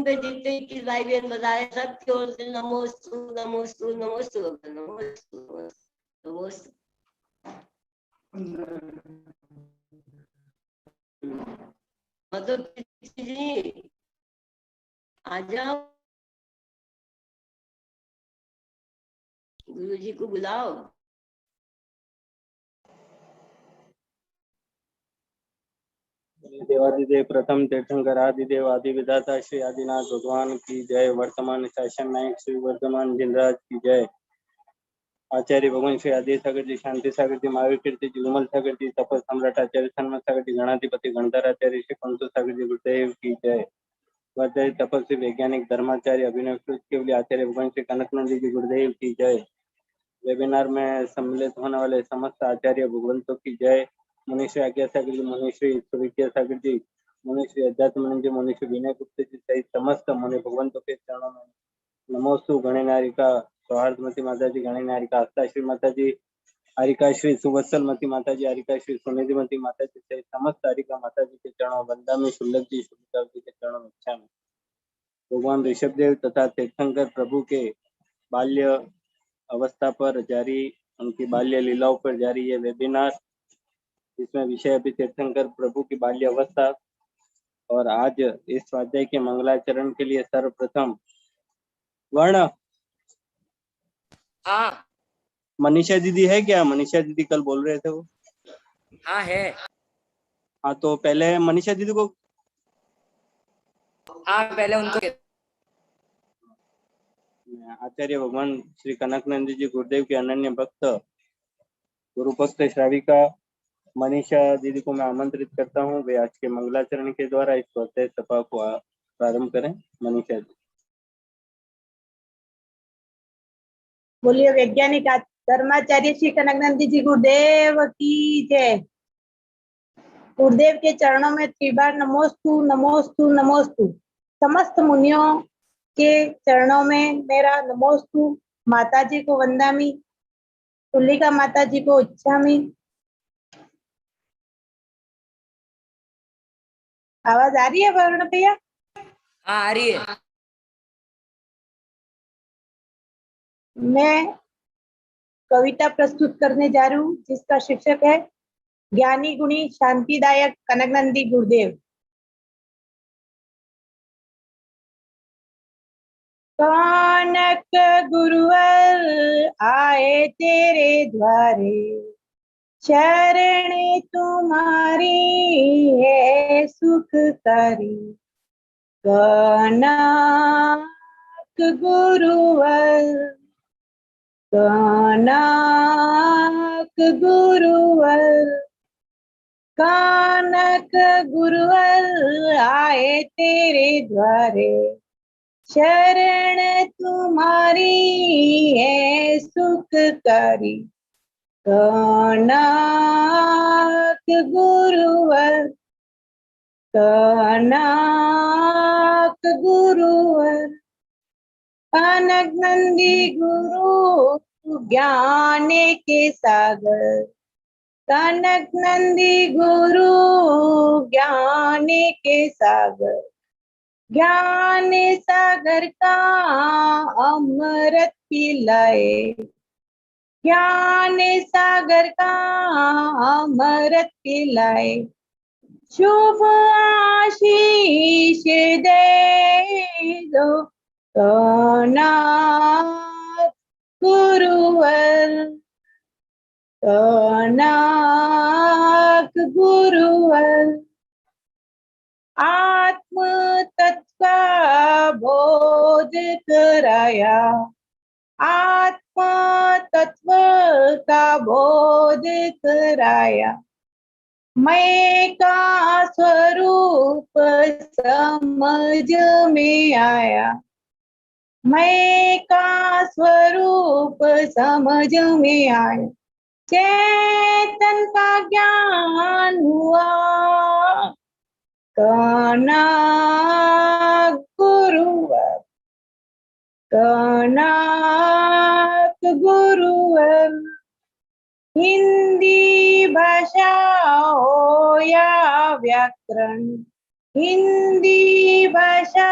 YouTube पे जितने 21 भाई बहन बता रहे सबकी ओर से नमोस्तु नमोस्तु नमोस्तु नमोस्तु नमोस्तु। मतलब जी आ जाओ, गुरु जी को बुलाओ। देवादिदेव प्रथम तीर्थंकर आदिदेव आदि विधाता श्री आदिनाथ भगवान की जय। वर्तमान शासन नायक श्री वर्धमान जिनराज की जय। आचार्य भगवान श्री आदि सागर जी, शांति सागर जी, महावीर कीर्ति जी, विमल सागर जी, तपस सम्राट आचार्य सन्मत सागर जी, गणाधिपति गणधर आचार्य श्री पंचु सागर जी गुरुदेव की जय। वैद्य तपस्वी वैज्ञानिक धर्माचार्य अभिनव केवली आचार्य भगवान श्री कनकनंदी जी गुरुदेव की जय। वेबिनार में सम्मिलित होने वाले समस्त आचार्य भगवंतों की जय। मुनिश्री आज्ञा सागर जी, मुनिश्री सुविद्या सागर जी, मुनिश्री अध्यात्म जी, मुनिश्री विनय गुप्त जी सहित समस्त मुनि भगवंतों के चरणों में नमोस्तु। गणनारिका सौहार्दमती माता जी, गणनारिका आस्था श्री माता जी, हरिका श्री सुवत्सलमती माता जी, हरिका श्री सुनिधिमती माता जी सहित समस्त हरिका माता जी के चरणों वंदा में शुल्लक जी शुल्लक जी के चरणों में इच्छा में भगवान ऋषभदेव तथा तीर्थंकर प्रभु के बाल्य अवस्था पर जारी, उनकी बाल्य लीलाओं पर जारी ये वेबिनार, इसमें विषय अभी तीर्थंकर प्रभु की बाल्य अवस्था। और आज इस स्वाध्याय के मंगलाचरण के लिए सर्वप्रथम वर्ण मनीषा दीदी है क्या? मनीषा दीदी कल बोल रहे थे वो। हाँ है। हाँ तो पहले मनीषा दीदी को पहले उनको। आचार्य भगवान श्री कनकनंदी जी गुरुदेव के अनन्य भक्त गुरु भक्त श्राविका मनीषा दीदी को मैं आमंत्रित करता हूँ, वे आज के मंगलाचरण के द्वारा इस स्वाध्याय सभा को प्रारंभ करें। मनीषा जी बोलिए। वैज्ञानिक धर्माचार्य श्री कनकनंदी जी गुरुदेव की जय। गुरुदेव के चरणों में त्रिबार नमोस्तु नमोस्तु नमोस्तु। समस्त मुनियों के चरणों में मेरा नमोस्तु। माता जी को वंदामी, तुलिका माता जी को इच्छामी। आवाज आ रही है वरुण भैया? हाँ आ रही है। मैं कविता प्रस्तुत करने जा रही हूँ जिसका शीर्षक है ज्ञानी गुणी शांतिदायक कनकनंदी गुरुदेव। कनक गुरुवर आए तेरे द्वारे, शरण तुम्हारी है सुखकारी। कनक गुरुवर, कनक गुरुवर, कनक गुरुवर आए तेरे द्वारे, शरण तुम्हारी है सुखकारी। कनक गुरुवर, कनक गुरुवर, कनकनंदी गुरु ज्ञान के सागर। कनकनंदी गुरु ज्ञान के सागर, ज्ञान सागर का अमृत पिलाए। ज्ञान सागर का अमृत पिलाए। शुभ आशीष दे दो कनक गुरुवर, कनक गुरुवर। आत्म तत्व बोध कराया, आत्म तत्व का बोध कराया। मैं का स्वरूप समझ में आया, मैं का स्वरूप समझ में आया। चेतन का ज्ञान हुआ, कनक गुरुवर, कनक गुरुवर। हिंदी भाषा हो या व्याकरण, हिंदी भाषा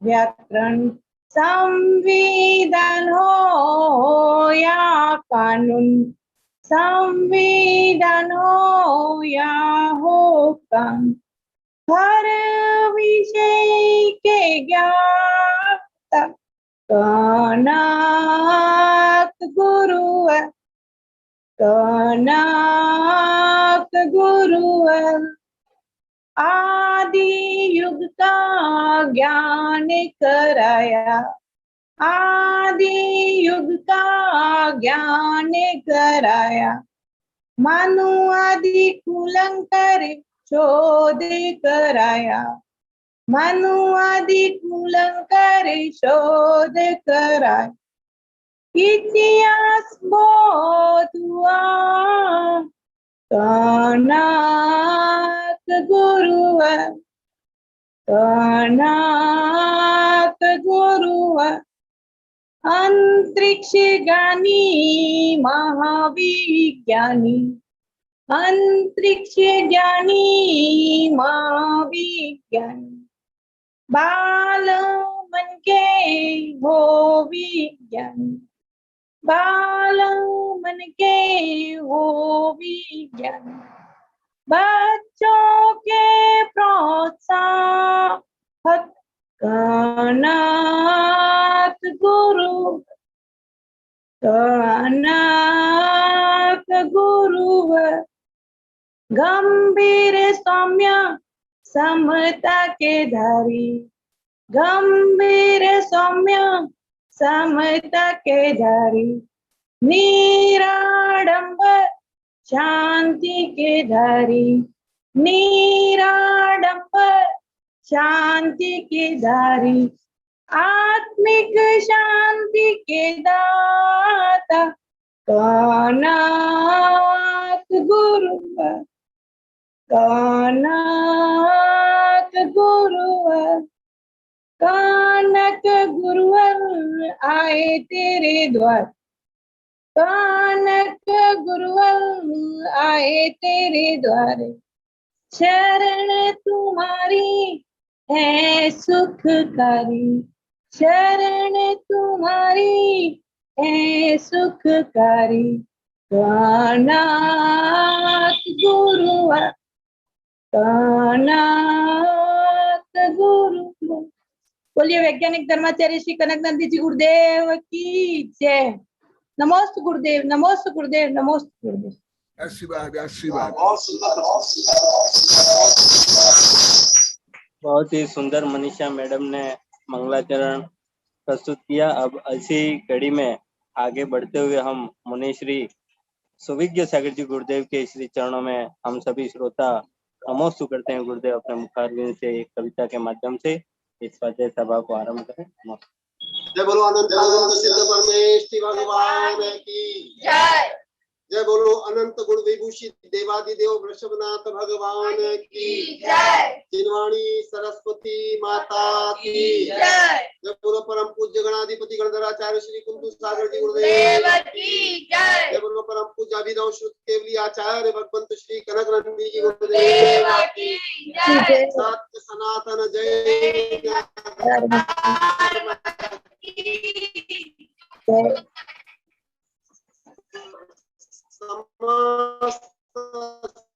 व्याकरण संविधान हो या कानून, संविधान हो या हुक्म, हर विषय के ज्ञाता कनक गुरुवर, कनक गुरुवर। आदि युग का ज्ञान कराया, आदि युग का ज्ञान कराया, मानो आदि कुलंकर शोध कराया, मानो आदि कुलंकर शोध कराया। इतिहास बोध हुआ कनक गुरुवर, कनक गुरुवर। अंतरिक्ष ज्ञानी महाविज्ञानी, अंतरिक्ष ज्ञानी महाविज्ञानी, बाल मन के हो विज्ञानी, बाल मन के हो विज्ञानी। बच्चों के प्रोत्साहक कनक गुरु, कनक गुरुवर। गंभीर सौम्य समता के धारी, गंभीर सौम्य समता के धारी, निराडंबर शांति के धारी, निराडंबर शांति के धारी, आत्मिक शांति के दाता कनक गुरुवर, कनक गुरुवर। कनक गुरुवर आए तेरे द्वार, कनक गुरुवर आए तेरे द्वारे। शरण तुम्हारी है सुखकारी, शरण तुम्हारी है सुखकारी, कनक गुरुवर, कनक गुरुवर। बोलिए वैज्ञानिक धर्माचार्य श्री कनकनंदी जी गुरुदेव की जय। नमोस्तु गुरुदेव, नमोस्तु गुरुदेव, नमोस्तु गुरुदेव। आशीर्वाद आशीर्वाद। बहुत ही सुंदर मनीषा मैडम ने मंगलाचरण प्रस्तुत किया। अब इसी कड़ी में आगे बढ़ते हुए हम मुनिश्री सुविज्ञ सागर जी गुरुदेव के श्री चरणों में हम सभी श्रोता नमोस्तु करते हैं। गुरुदेव अपने मुखारविंद से एक कविता के माध्यम से इस स्वाध्याय सभा को आरंभ करें। जय बोलो अनंत सिद्ध परमेश्वर भगवान की जय। जय बोलो अनंत गुण विभूषित देवादिदेव वृषभनाथ भगवान की जय। जिनवाणी सरस्वती माता की जय। जय बोलो परम पूज्य गणाधिपति गणधराचार्य श्री कुंतु सागर जी गुरुदेव की जय। जय बोलो परम पूज्य अभिनव श्रुत केवली आचार्य भगवंत श्री कनकनंदी जी गुरुदेव की जय। सत्य सनातन जय समस्त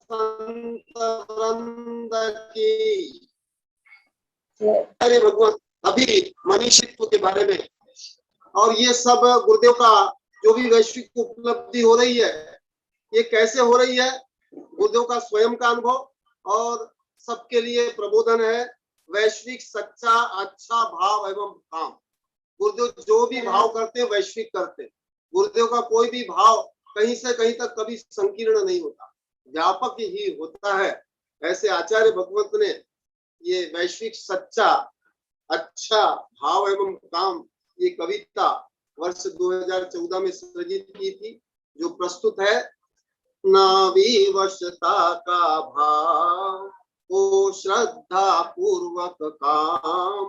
संत वृंद की अरे भगवान। अभी मनीषित्व के बारे में और ये सब गुरुदेव का जो भी वैश्विक उपलब्धि हो रही है, ये कैसे हो रही है, गुरुदेव का स्वयं का अनुभव और सबके लिए प्रबोधन है। वैश्विक सच्चा अच्छा भाव एवं काम। गुरुदेव जो भी भाव करते वैश्विक करते। गुरुदेव का कोई भी भाव कहीं से कहीं तक कभी संकीर्ण नहीं होता, व्यापक ही होता है। ऐसे आचार्य भगवंत ने ये वैश्विक सच्चा अच्छा भाव एवं काम ये कविता वर्ष 2014 में सृजित की थी, जो प्रस्तुत है। ना विवशता का भाव हो श्रद्धा पूर्वक काम,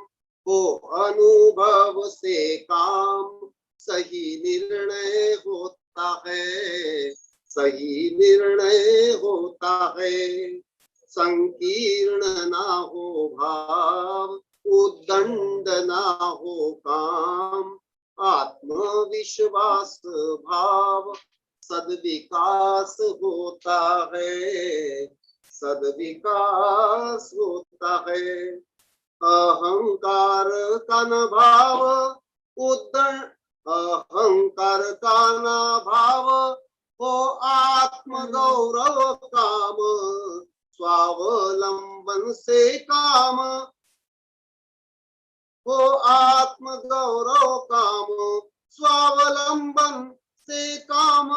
हो अनुभव से काम सही निर्णय होता है, सही निर्णय होता है। संकीर्ण ना हो भाव उद्दंड ना हो काम, आत्मविश्वास भाव सद्विकास होता है, सद्विकास होता है। अहंकार का न भाव उद्दंड, अहंकार का न भाव हो आत्म गौरव काम, स्वावलंबन से काम हो आत्म गौरव काम, स्वावलंबन से काम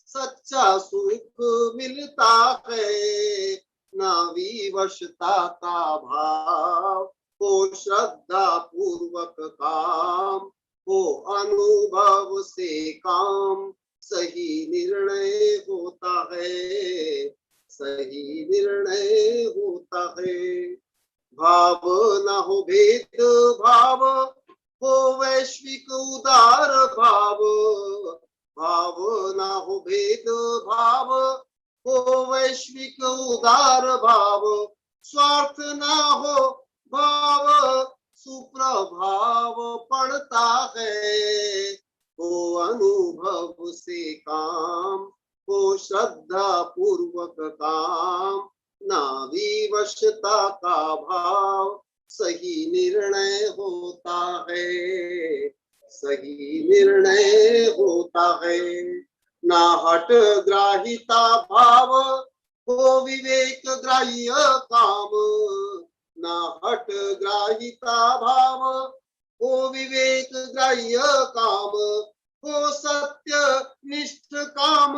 सच्चा सुख मिलता है, ना विवशता का भाव हो श्रद्धा पूर्वक काम, हो अनुभव से काम सही निर्णय होता है, सही निर्णय होता है। भाव न हो भेद भाव हो वैश्विक उदार भाव, भाव न हो भेद भाव हो वैश्विक उदार भाव, स्वार्थ न हो भाव सुप्रभाव पड़ता है, हो अनुभव से काम, हो श्रद्धा पूर्वक काम, ना विवशता का भाव सही निर्णय होता है, सही निर्णय होता है। ना हट ग्राहिता भाव हो विवेक ग्राह्य काम, ना हट ग्राहिता भाव हो विवेक ग्राह्य काम, हो सत्य निष्ठ काम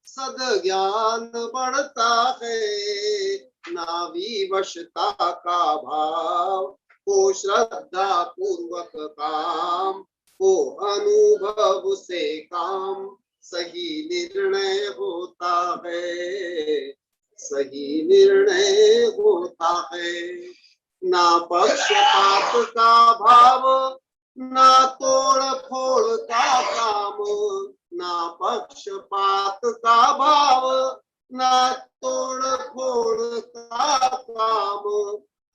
सद ज्ञान बढ़ता है, ना विवशता का भाव हो श्रद्धा पूर्वक काम, हो अनुभव से काम सही निर्णय होता है, सही निर्णय होता है। ना पक्षपात का भाव ना तोड़ फोड़ का काम, ना पक्षपात का भाव ना तोड़ फोड़ का काम,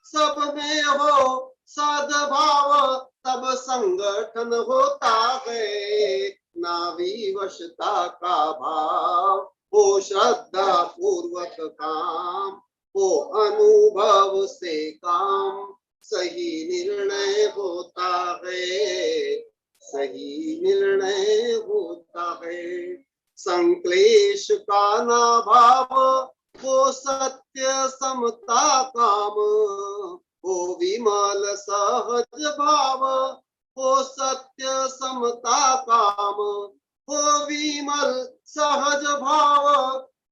सब में हो सद्भाव तब संगठन होता है, ना विवशता का भाव हो श्रद्धा पूर्वक काम, हो अनुभव से काम सही निर्णय होता है, सही निर्णय होता है। संक्लेश का ना भाव हो सत्य समता काम, हो विमल सहज भाव हो सत्य समता काम, हो विमल सहज भाव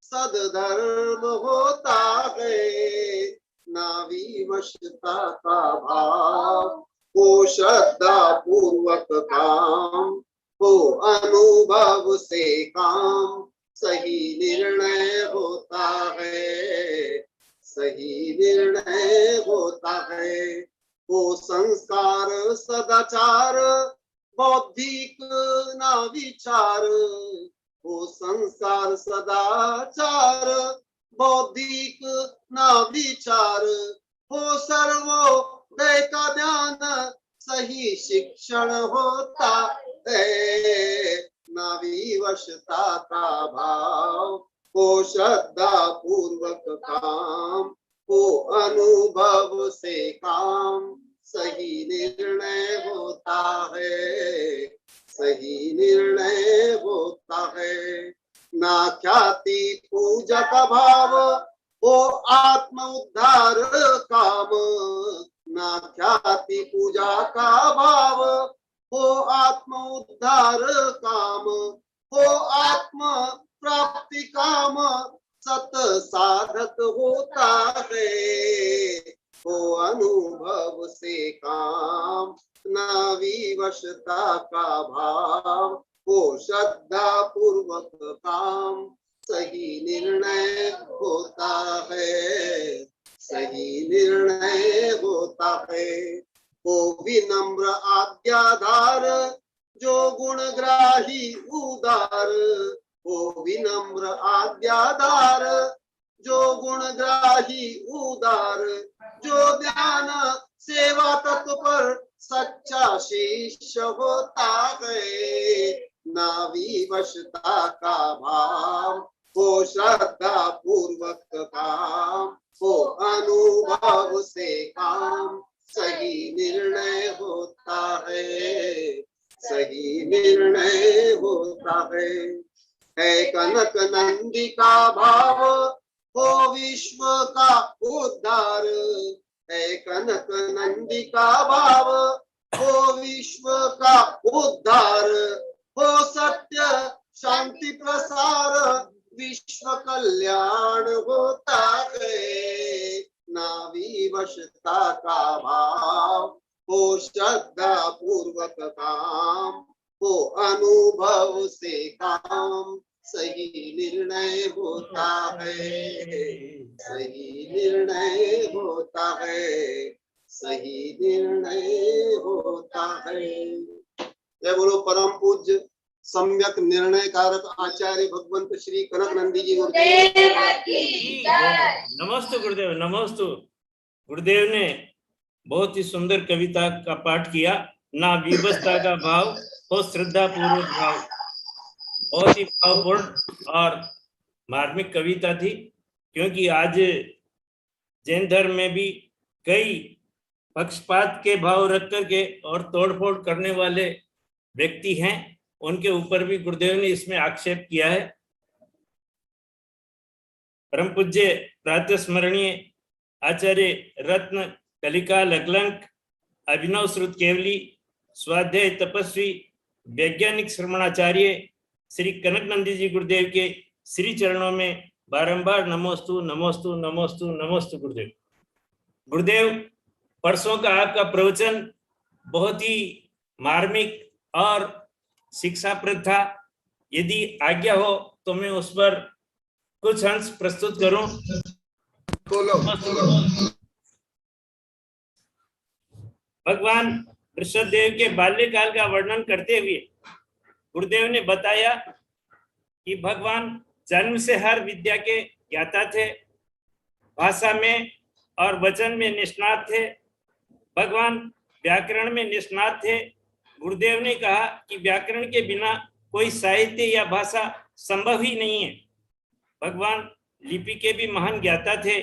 सद्धर्म होता है, ना विवशता का भाव हो श्रद्धा पूर्वक काम, हो अनुभव से काम सही निर्णय होता है, सही निर्णय होता है। वो संस्कार सदाचार बौद्धिक ना विचार, वो संस्कार सदाचार बौद्धिक ना विचार, हो सर्वोदय का ध्यान सही शिक्षण होता है, ना विवशता का भाव हो श्रद्धा पूर्वक काम, हो अनुभव से काम सही निर्णय होता है, सही निर्णय होता है। ना ख्याति पूजा का भाव हो आत्म उद्धार काम, ना ख्याति पूजा का भाव हो आत्म उद्धार काम, हो आत्म प्राप्ति काम सत साधक होता है, हो अनुभव से काम ना विवशता का भाव हो श्रद्धा पूर्वक काम सही निर्णय होता है, सही निर्णय होता है। वो विनम्र आज्ञाधार जो गुणग्राही उदार, वो विनम्र आज्ञाधार जो गुणग्राही उदार, जो ध्यान सेवा शिष्य होता है, ना विवशता का भाव हो श्रद्धा पूर्वक काम, हो अनुभव से काम, सही निर्णय होता है, सही निर्णय होता है कनक नंदी का भाव हो विश्व का उद्धार, है कनक नंदी का भाव हो विश्व का उद्धार, हो सत्य शांति प्रसार, विश्व कल्याण होता है, ना विवशता का भाव हो श्रद्धा पूर्वक काम, हो अनुभव से काम, सही निर्णय होता है, सही निर्णय होता है, सही निर्णय होता है। जय बोलो परम पूज्य सम्यक निर्णय कारक आचार्य भगवंत श्री कनक नंदी जी गुरुदेव। नमस्तु गुरुदेव, नमस्तु। गुरुदेव ने बहुत ही सुंदर कविता का पाठ किया। ना विवशता का भाव हो श्रद्धा पूर्वक भाव, बहुत ही भावपूर्ण और मार्मिक कविता थी। क्योंकि आज जैन धर्म में भी कई पक्षपात के भाव रख करके और तोड़फोड़ करने वाले व्यक्ति हैं, उनके ऊपर भी गुरुदेव ने इसमें आक्षेप किया है। परम पूज्य प्रातः स्मरणीय आचार्य रत्न कलिका लकलंक अभिनव श्रुत केवली स्वाध्याय तपस्वी वैज्ञानिक श्रवणाचार्य श्री कनक नंदी जी गुरुदेव के श्री चरणों में बारंबार नमोस्तु नमोस्तु नमोस्तु नमोस्तु गुरुदेव। गुरुदेव, परसों का आपका प्रवचन बहुत ही मार्मिक और शिक्षाप्रद था। यदि आज्ञा हो तो मैं उस पर कुछ अंश प्रस्तुत करूं। भगवान ऋषभदेव के बाल्यकाल का वर्णन करते हुए गुरुदेव ने बताया कि भगवान जन्म से हर विद्या के ज्ञाता थे, भाषा में और वचन में निष्णात थे, भगवान व्याकरण में निष्णात थे। गुरुदेव ने कहा कि व्याकरण के बिना कोई साहित्य या भाषा संभव ही नहीं है। भगवान लिपि के भी महान ज्ञाता थे।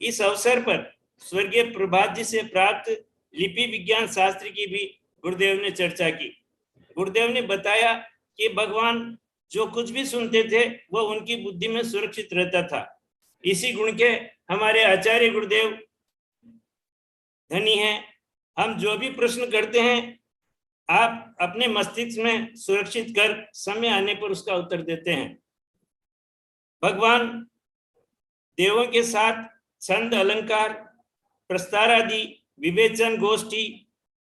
इस अवसर पर स्वर्गीय प्रभात जी से प्राप्त लिपि विज्ञान शास्त्र की भी गुरुदेव ने चर्चा की। गुरुदेव ने बताया कि भगवान जो कुछ भी सुनते थे वह उनकी बुद्धि में सुरक्षित रहता था। इसी गुण के हमारे आचार्य गुरुदेव धनी हैं। हम जो भी प्रश्न करते हैं आप अपने मस्तिष्क में सुरक्षित कर समय आने पर उसका उत्तर देते हैं। भगवान देवों के साथ छंद अलंकार, प्रस्तार आदि, विवेचन गोष्ठी,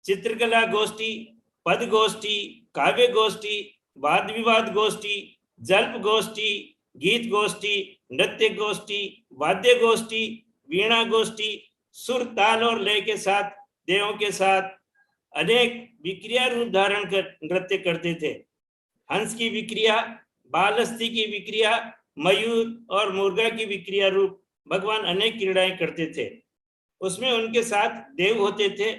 चित्रकला गोष्ठी, पद गोष्ठी, काव्य गोष्ठी, वाद विवाद गोष्ठी, जल्प गोष्ठी, गीत गोष्ठी, नृत्य गोष्ठी, वाद्य गोष्ठी, वीणा गोष्ठी, सुर ताल और लय के साथ देवों के साथ अनेक विक्रिया रूप धारण कर नृत्य करते थे। हंस की विक्रिया, बालहस्ती की विक्रिया, मयूर और मुर्गा की विक्रिया रूप भगवान अनेक क्रीड़ाएं करते थे। उसमें उनके साथ देव होते थे।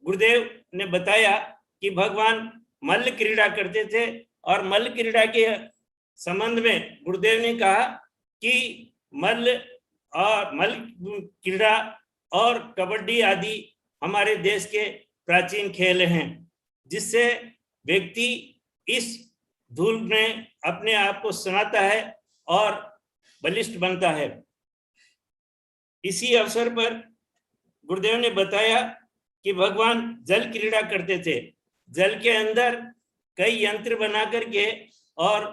गुरुदेव ने बताया कि भगवान मल्ल क्रीड़ा करते थे और मल्ल क्रीड़ा के संबंध में गुरुदेव ने कहा कि मल्ल क्रीड़ा और कबड्डी आदि हमारे देश के प्राचीन खेल हैं, जिससे व्यक्ति इस धूल में अपने आप को सनाता है और बलिष्ठ बनता है। इसी अवसर पर गुरुदेव ने बताया कि भगवान जल क्रीड़ा करते थे। जल के अंदर कई यंत्र बना करके और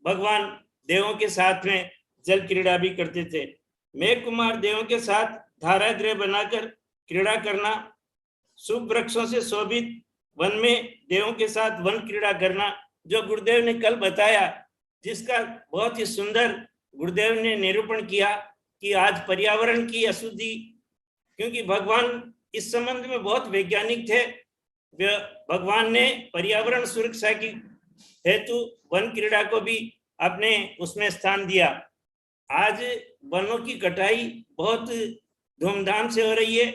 भगवान देवों के साथ में जल क्रीड़ा भी करते थे। मेघ कुमार देवों के साथ धारागृह बनाकर क्रीड़ा करना, शुभ वृक्षों से शोभित वन में देवों के साथ वन क्रीड़ा करना, जो गुरुदेव ने कल बताया, जिसका बहुत ही सुंदर गुरुदेव ने निरूपण किया कि आज पर्यावरण की अशुद्धि, क्योंकि भगवान इस संबंध में बहुत वैज्ञानिक थे। भगवान ने पर्यावरण सुरक्षा की हेतु वन क्रीड़ा को भी अपने उसमें स्थान दिया। आज वनों की कटाई बहुत धूमधाम से हो रही है।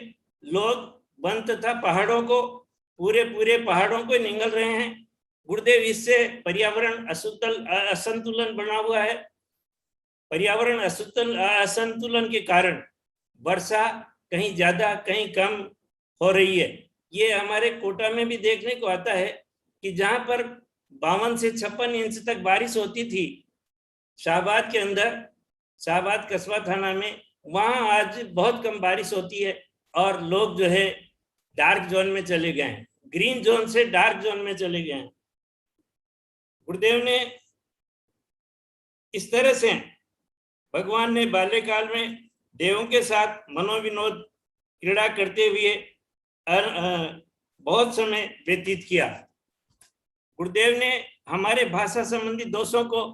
लोग वन तथा पहाड़ों को पूरे पूरे पहाड़ों को निगल रहे हैं। गुरुदेव, इससे पर्यावरण असंतुलन बना हुआ है। पर्यावरण असंतुलन के कारण वर्षा कहीं ज्यादा कहीं कम हो रही है। ये हमारे कोटा में भी देखने को आता है कि जहां पर 52 से 56 इंच तक बारिश होती थी शाहबाद के अंदर, शाहबाद कस्बा थाना में, वहां आज बहुत कम बारिश होती है और लोग जो है डार्क जोन में चले गए हैं, ग्रीन जोन से डार्क जोन में चले गए हैं। गुरुदेव ने इस तरह से, भगवान ने बाल्यकाल में देवों के साथ मनोविनोद क्रीड़ा करते हुए बहुत समय व्यतीत किया। गुरुदेव ने हमारे भाषा संबंधी दोषों को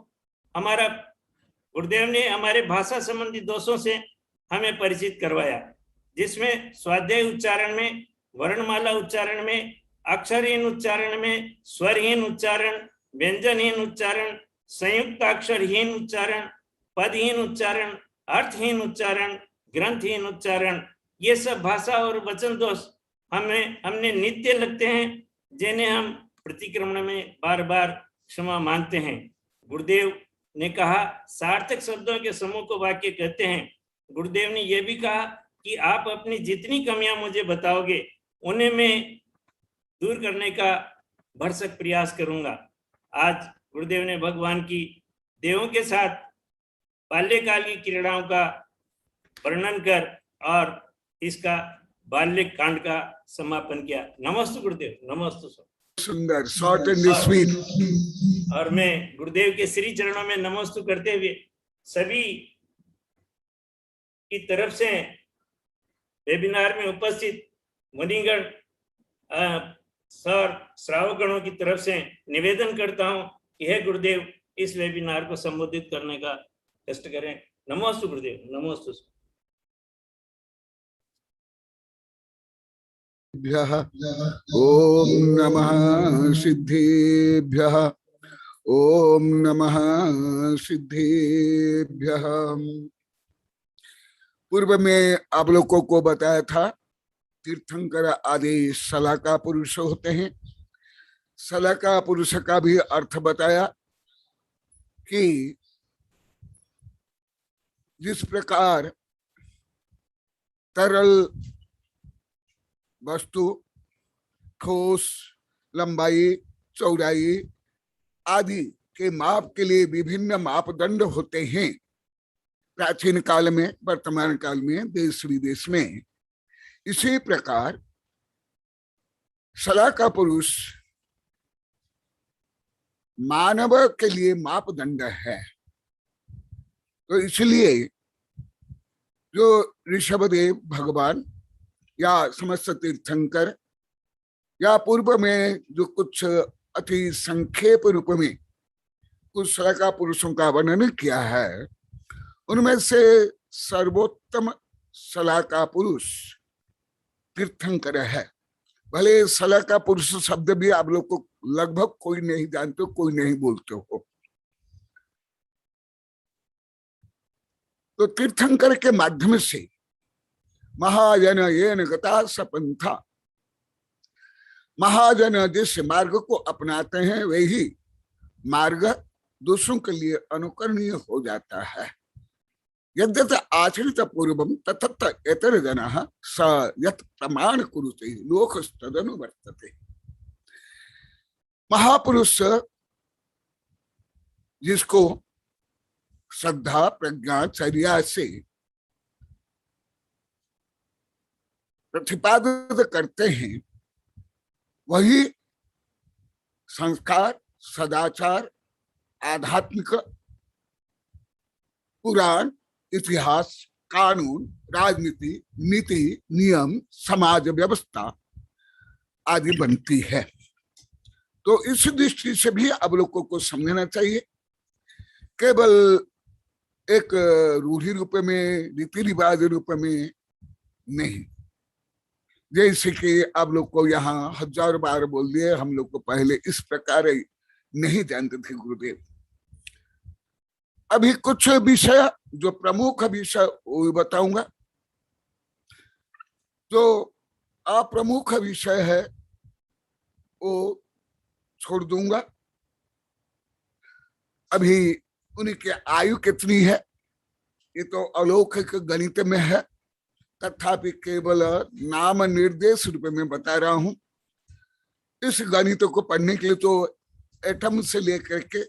गुरुदेव ने हमारे भाषा संबंधी दोषों से हमें परिचित करवाया, जिसमें स्वाध्याय उच्चारण में, वर्णमाला उच्चारण में, अक्षरहीन उच्चारण में, स्वरहीन उच्चारण, व्यंजनहीन उच्चारण, संयुक्ताक्षरहीन उच्चारण, पदहीन उच्चारण, अर्थहीन उच्चारण, ग्रंथहीन उच्चारण, ये सब भाषा और वचन दोष हमने नित्य लगते हैं, जिन्हें हम प्रतिक्रमण में बार बार क्षमा मांगते हैं। गुरुदेव ने कहा, सार्थक शब्दों के समूह को वाक्य कहते हैं। गुरुदेव ने यह भी कहा कि आप अपनी जितनी कमियां मुझे बताओगे उन्हें मैं दूर करने का भरसक प्रयास करूंगा। आज गुरुदेव ने भगवान की देवों के साथ बाल्यकाल की क्रीड़ाओं का वर्णन कर और इसका बाल्य कांड का समापन किया। नमस्ते गुरुदेव, नमस्ते सर। सुंदर, शॉर्ट एंड स्वीट। और मैं गुरुदेव के श्री चरणों में नमस्ते करते हुए सभी की तरफ से वेबिनार में उपस्थित मुनिगण, सर, श्रावकगणों की तरफ से निवेदन करता हूं कि हे गुरुदेव, इस वेबिनार को संबोधित करने का कष्ट करें। नमस्ते गुरुदेव, नमस्ते। ओम नमः सिद्धेभ्यः, ओम नमः सिद्धेभ्यः। पूर्व में आप लोगों को बताया था, तीर्थंकर आदि सलाका पुरुष होते हैं। सलाका पुरुष का भी अर्थ बताया कि जिस प्रकार तरल वस्तु, ठोस, लंबाई, चौड़ाई आदि के माप के लिए विभिन्न मापदंड होते हैं प्राचीन काल में, वर्तमान काल में, देश विदेश में, इसी प्रकार सलाका पुरुष मानव के लिए मापदंड है। तो इसलिए जो ऋषभदेव भगवान या समस्त तीर्थंकर या पूर्व में जो कुछ अति संक्षेप रूप में कुछ सलाका पुरुषों का वर्णन किया है, उनमें से सर्वोत्तम सलाका पुरुष तीर्थंकर है। भले सलाका पुरुष शब्द भी आप लोग को लगभग कोई नहीं जानते, कोई नहीं बोलते हो। तो तीर्थंकर के माध्यम से महाजन येन गता सपंथा, महाजन जिस मार्ग को अपनाते हैं वही मार्ग दूसरों के लिए अनुकरणीय हो जाता है। यद्यत आचरित पूर्वम ततत इतर जनः स यत् प्रमाण कुरुते लोकस्तदनुवर्तते। महापुरुष जिसको श्रद्धा, प्रज्ञा, चर्या से प्रतिपादित करते हैं, वही संस्कार, सदाचार, आध्यात्मिक, पुराण, इतिहास, कानून, राजनीति, नीति, नियम, समाज व्यवस्था आदि बनती है। तो इस दृष्टि से भी अब लोगों को समझना चाहिए। केवल एक रूढ़ी रूप में, रीति रिवाज रूप में नहीं। जैसे कि आप लोग को यहाँ 1000 बार बोल दिए, हम लोग को पहले इस प्रकार नहीं जानते थे गुरुदेव। अभी कुछ विषय जो प्रमुख विषय वो बताऊंगा। जो अप्रमुख विषय है वो छोड़ दूंगा। अभी उनकी आयु कितनी है ये तो अलौकिक गणित में है, तथापि केवल नाम निर्देश रूप में बता रहा हूं। इस गणित को पढ़ने के लिए तो एटम से लेकर के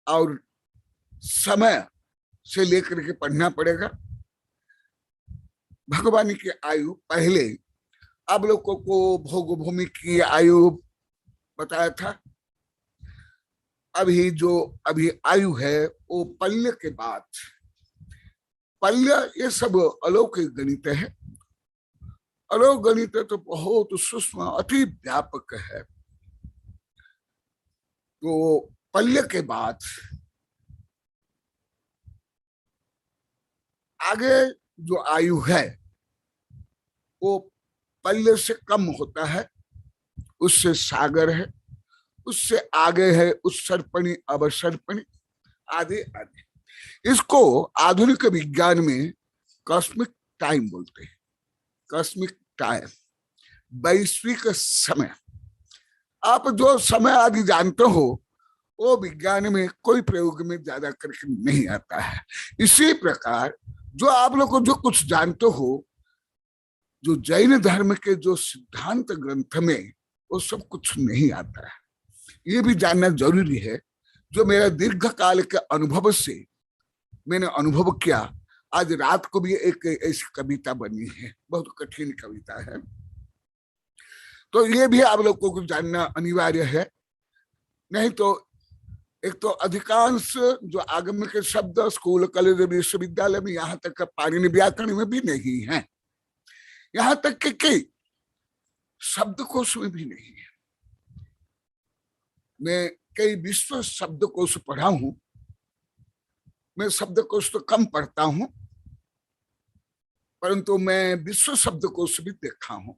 और समय से लेकर के पढ़ना पड़ेगा। भगवान की आयु पहले आप लोगों को भोग भूमि की आयु बताया था। अभी आयु है वो पल्य के बाद। पल्य ये सब अलौकिक गणित है। अलौकिक गणित तो बहुत सूक्ष्म अति व्यापक है। तो पल्य के बाद आगे जो आयु है वो पल्य से कम होता है, उससे सागर है, उससे आगे है उत्सर्पणी अवसर्पणी आदि आदि। इसको आधुनिक विज्ञान में कॉस्मिक टाइम बोलते हैं। कॉस्मिक टाइम, वैश्विक समय। आप जो समय आदि जानते हो वो विज्ञान में कोई प्रयोग में ज्यादा करके नहीं आता है। इसी प्रकार जो आप लोग को जो कुछ जानते हो, जो जैन धर्म के जो सिद्धांत ग्रंथ में वो सब कुछ नहीं आता है। ये भी जानना जरूरी है। जो मेरा दीर्घ काल के अनुभव से मैंने अनुभव किया। आज रात को भी एक ऐसी कविता बनी है, बहुत कठिन कविता है, तो ये भी आप लोगों को जानना अनिवार्य है। नहीं तो एक तो अधिकांश जो आगम के शब्द स्कूल कॉलेज विश्वविद्यालय में यहाँ तक पाणिनि व्याकरण में भी नहीं है, यहाँ तक कि कई शब्दकोश में भी नहीं है। मैं कई विश्व शब्दकोश पढ़ा हूं। मैं शब्दकोश तो कम पढ़ता हूं, परंतु मैं विश्व शब्दकोश भी देखा हूं।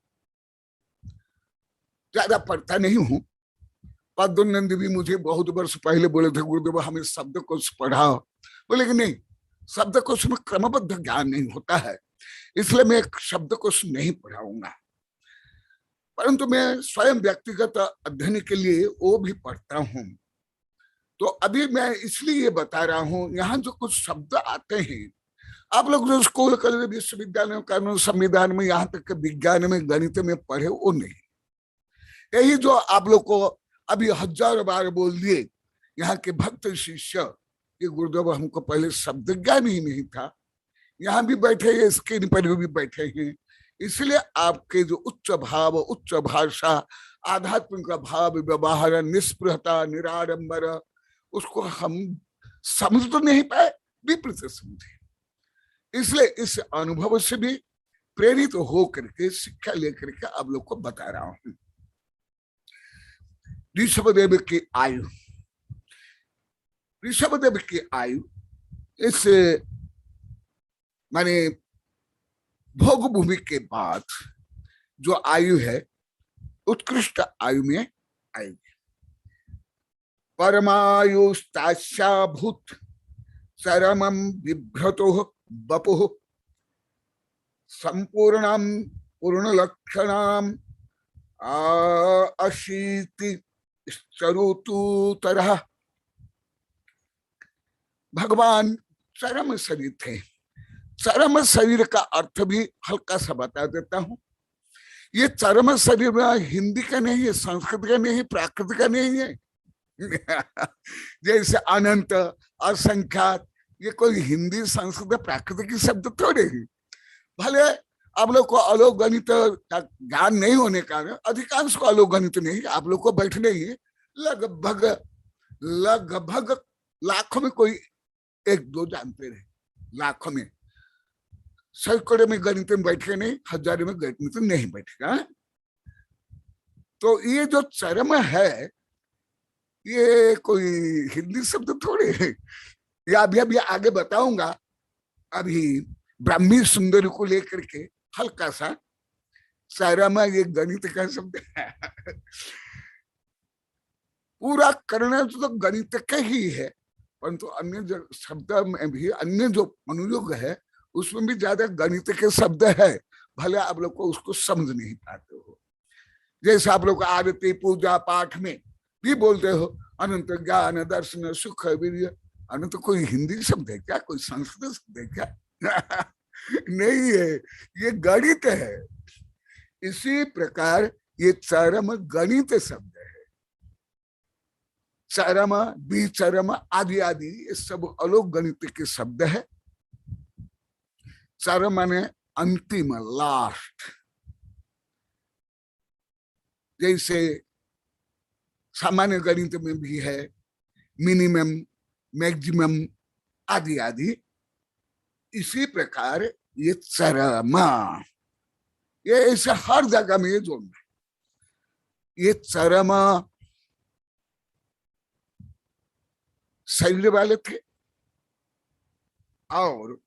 ज्यादा पढ़ता नहीं हूं। पद्मनंद भी मुझे बहुत वर्ष पहले बोले थे, गुरुदेव हमें शब्दकोश पढ़ाओ। बोले कि नहीं, शब्दकोश में क्रमबद्ध ज्ञान नहीं होता है, इसलिए मैं शब्दकोश नहीं पढ़ाऊंगा। परंतु मैं स्वयं व्यक्तिगत अध्ययन के लिए वो भी पढ़ता हूं। तो अभी मैं इसलिए बता रहा हूं, यहाँ जो कुछ शब्द आते हैं, आप लोग जो स्कूल कॉलेज विश्वविद्यालय कानून संविधान में यहाँ तक विज्ञान में गणित में पढ़े वो नहीं। यही जो आप लोग को अभी हजारों बार बोल दिए यहाँ के भक्त शिष्य, ये गुरुदेव हमको पहले शब्द ज्ञान ही नहीं था। यहाँ भी बैठे हैं, स्क्रीन पर भी बैठे हैं, इसलिए आपके जो उच्च भाव, उच्च भाषा, आध्यात्मिक भाव, व्यवहार, निष्पृहता, निराडंबर, उसको हम समझ तो नहीं पाए, विपरीत से समझे। इसलिए इस अनुभव से भी प्रेरित हो करके शिक्षा लेकर के आप लोग को बता रहा हूं। ऋषभदेव की आयु, ऋषभदेव की आयु इस माने भोग भूमि के बाद जो आयु है उत्कृष्ट आयु में आएगी। परमायुस्तास्याभूत चरमं बिभ्रतो वपुः संपूर्णं पूर्णलक्षणाम् अशीति चरुतुतरः। भगवान चरम शरीर थे। चरम शरीर का अर्थ भी हल्का सा बता देता हूं। ये चरम शरीर में हिंदी का नहीं है, संस्कृत का नहीं है, प्राकृत का नहीं है। जैसे अनंत, असंख्यात, ये कोई हिंदी संस्कृत प्राकृतिक की शब्द थोड़े ही। भले आप लोग को अलौकिक गणित का ज्ञान नहीं होने का, अधिकांश को अलौकिक गणित नहीं, आप लोग को बैठने ही लगभग लाखों में कोई एक दो जानते रहे, लाखों में, सैकड़ों में गणित में बैठे नहीं, हजारों में गणित नहीं बैठेगा। तो ये जो चरम है ये कोई हिंदी शब्द थोड़े है। ये अभी आगे बताऊंगा। अभी ब्राह्मी सुंदरी को लेकर के हल्का सा चरम ये गणित का शब्द है। पूरा करना तो गणित का ही है, परंतु अन्य जो शब्द में भी अन्य जो अनुयोग है उसमें भी ज्यादा गणित के शब्द है। भले आप लोग को उसको समझ नहीं पाते हो। जैसे आप लोग आरती पूजा पाठ में भी बोलते हो अनंत ज्ञान दर्शन सुख वीर्य, अनंत कोई हिंदी शब्द है क्या, कोई संस्कृत शब्द है क्या? नहीं है, ये गणित है। इसी प्रकार ये चरम गणित शब्द है। चरम विचरम आदि आदि ये सब अलोक गणित के शब्द है। चरम माने अंतिम, लास्ट। जैसे सामान्य गणित में भी है मिनिमम, मैक्सिमम आदि आदि, इसी प्रकार ये चरम, ये ऐसे हर जगह में ये जोड़ना है। ये चरम शरीर वाले थे और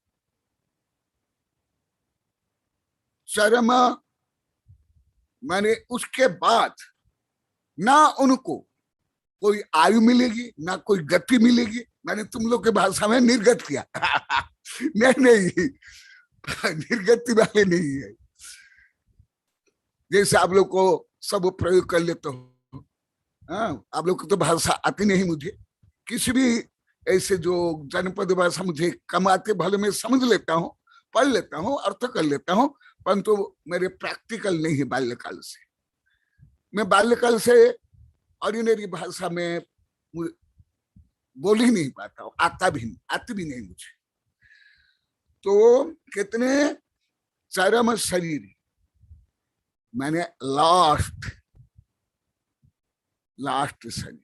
चरम माने उसके बाद ना उनको कोई आयु मिलेगी ना कोई गति मिलेगी। मैंने तुम लोग के भाषा में निर्गत किया। नहीं, निर्गति वाले नहीं है। जैसे आप लोग को सब प्रयोग कर लेते हो, आप लोग को तो भाषा आती नहीं, मुझे किसी भी ऐसे जो जनपद भाषा मुझे कम आते, भले मैं समझ लेता हूँ, पढ़ लेता हूँ, अर्थ कर लेता हूँ, परंतु मेरे प्रैक्टिकल नहीं है। बाल्यकाल से मैं बाल्यकाल से ऑर्डिनरी भाषा में बोल ही नहीं पाता हूँ, आती भी नहीं मुझे। तो कितने चरम शरीर मैंने लास्ट शरीर,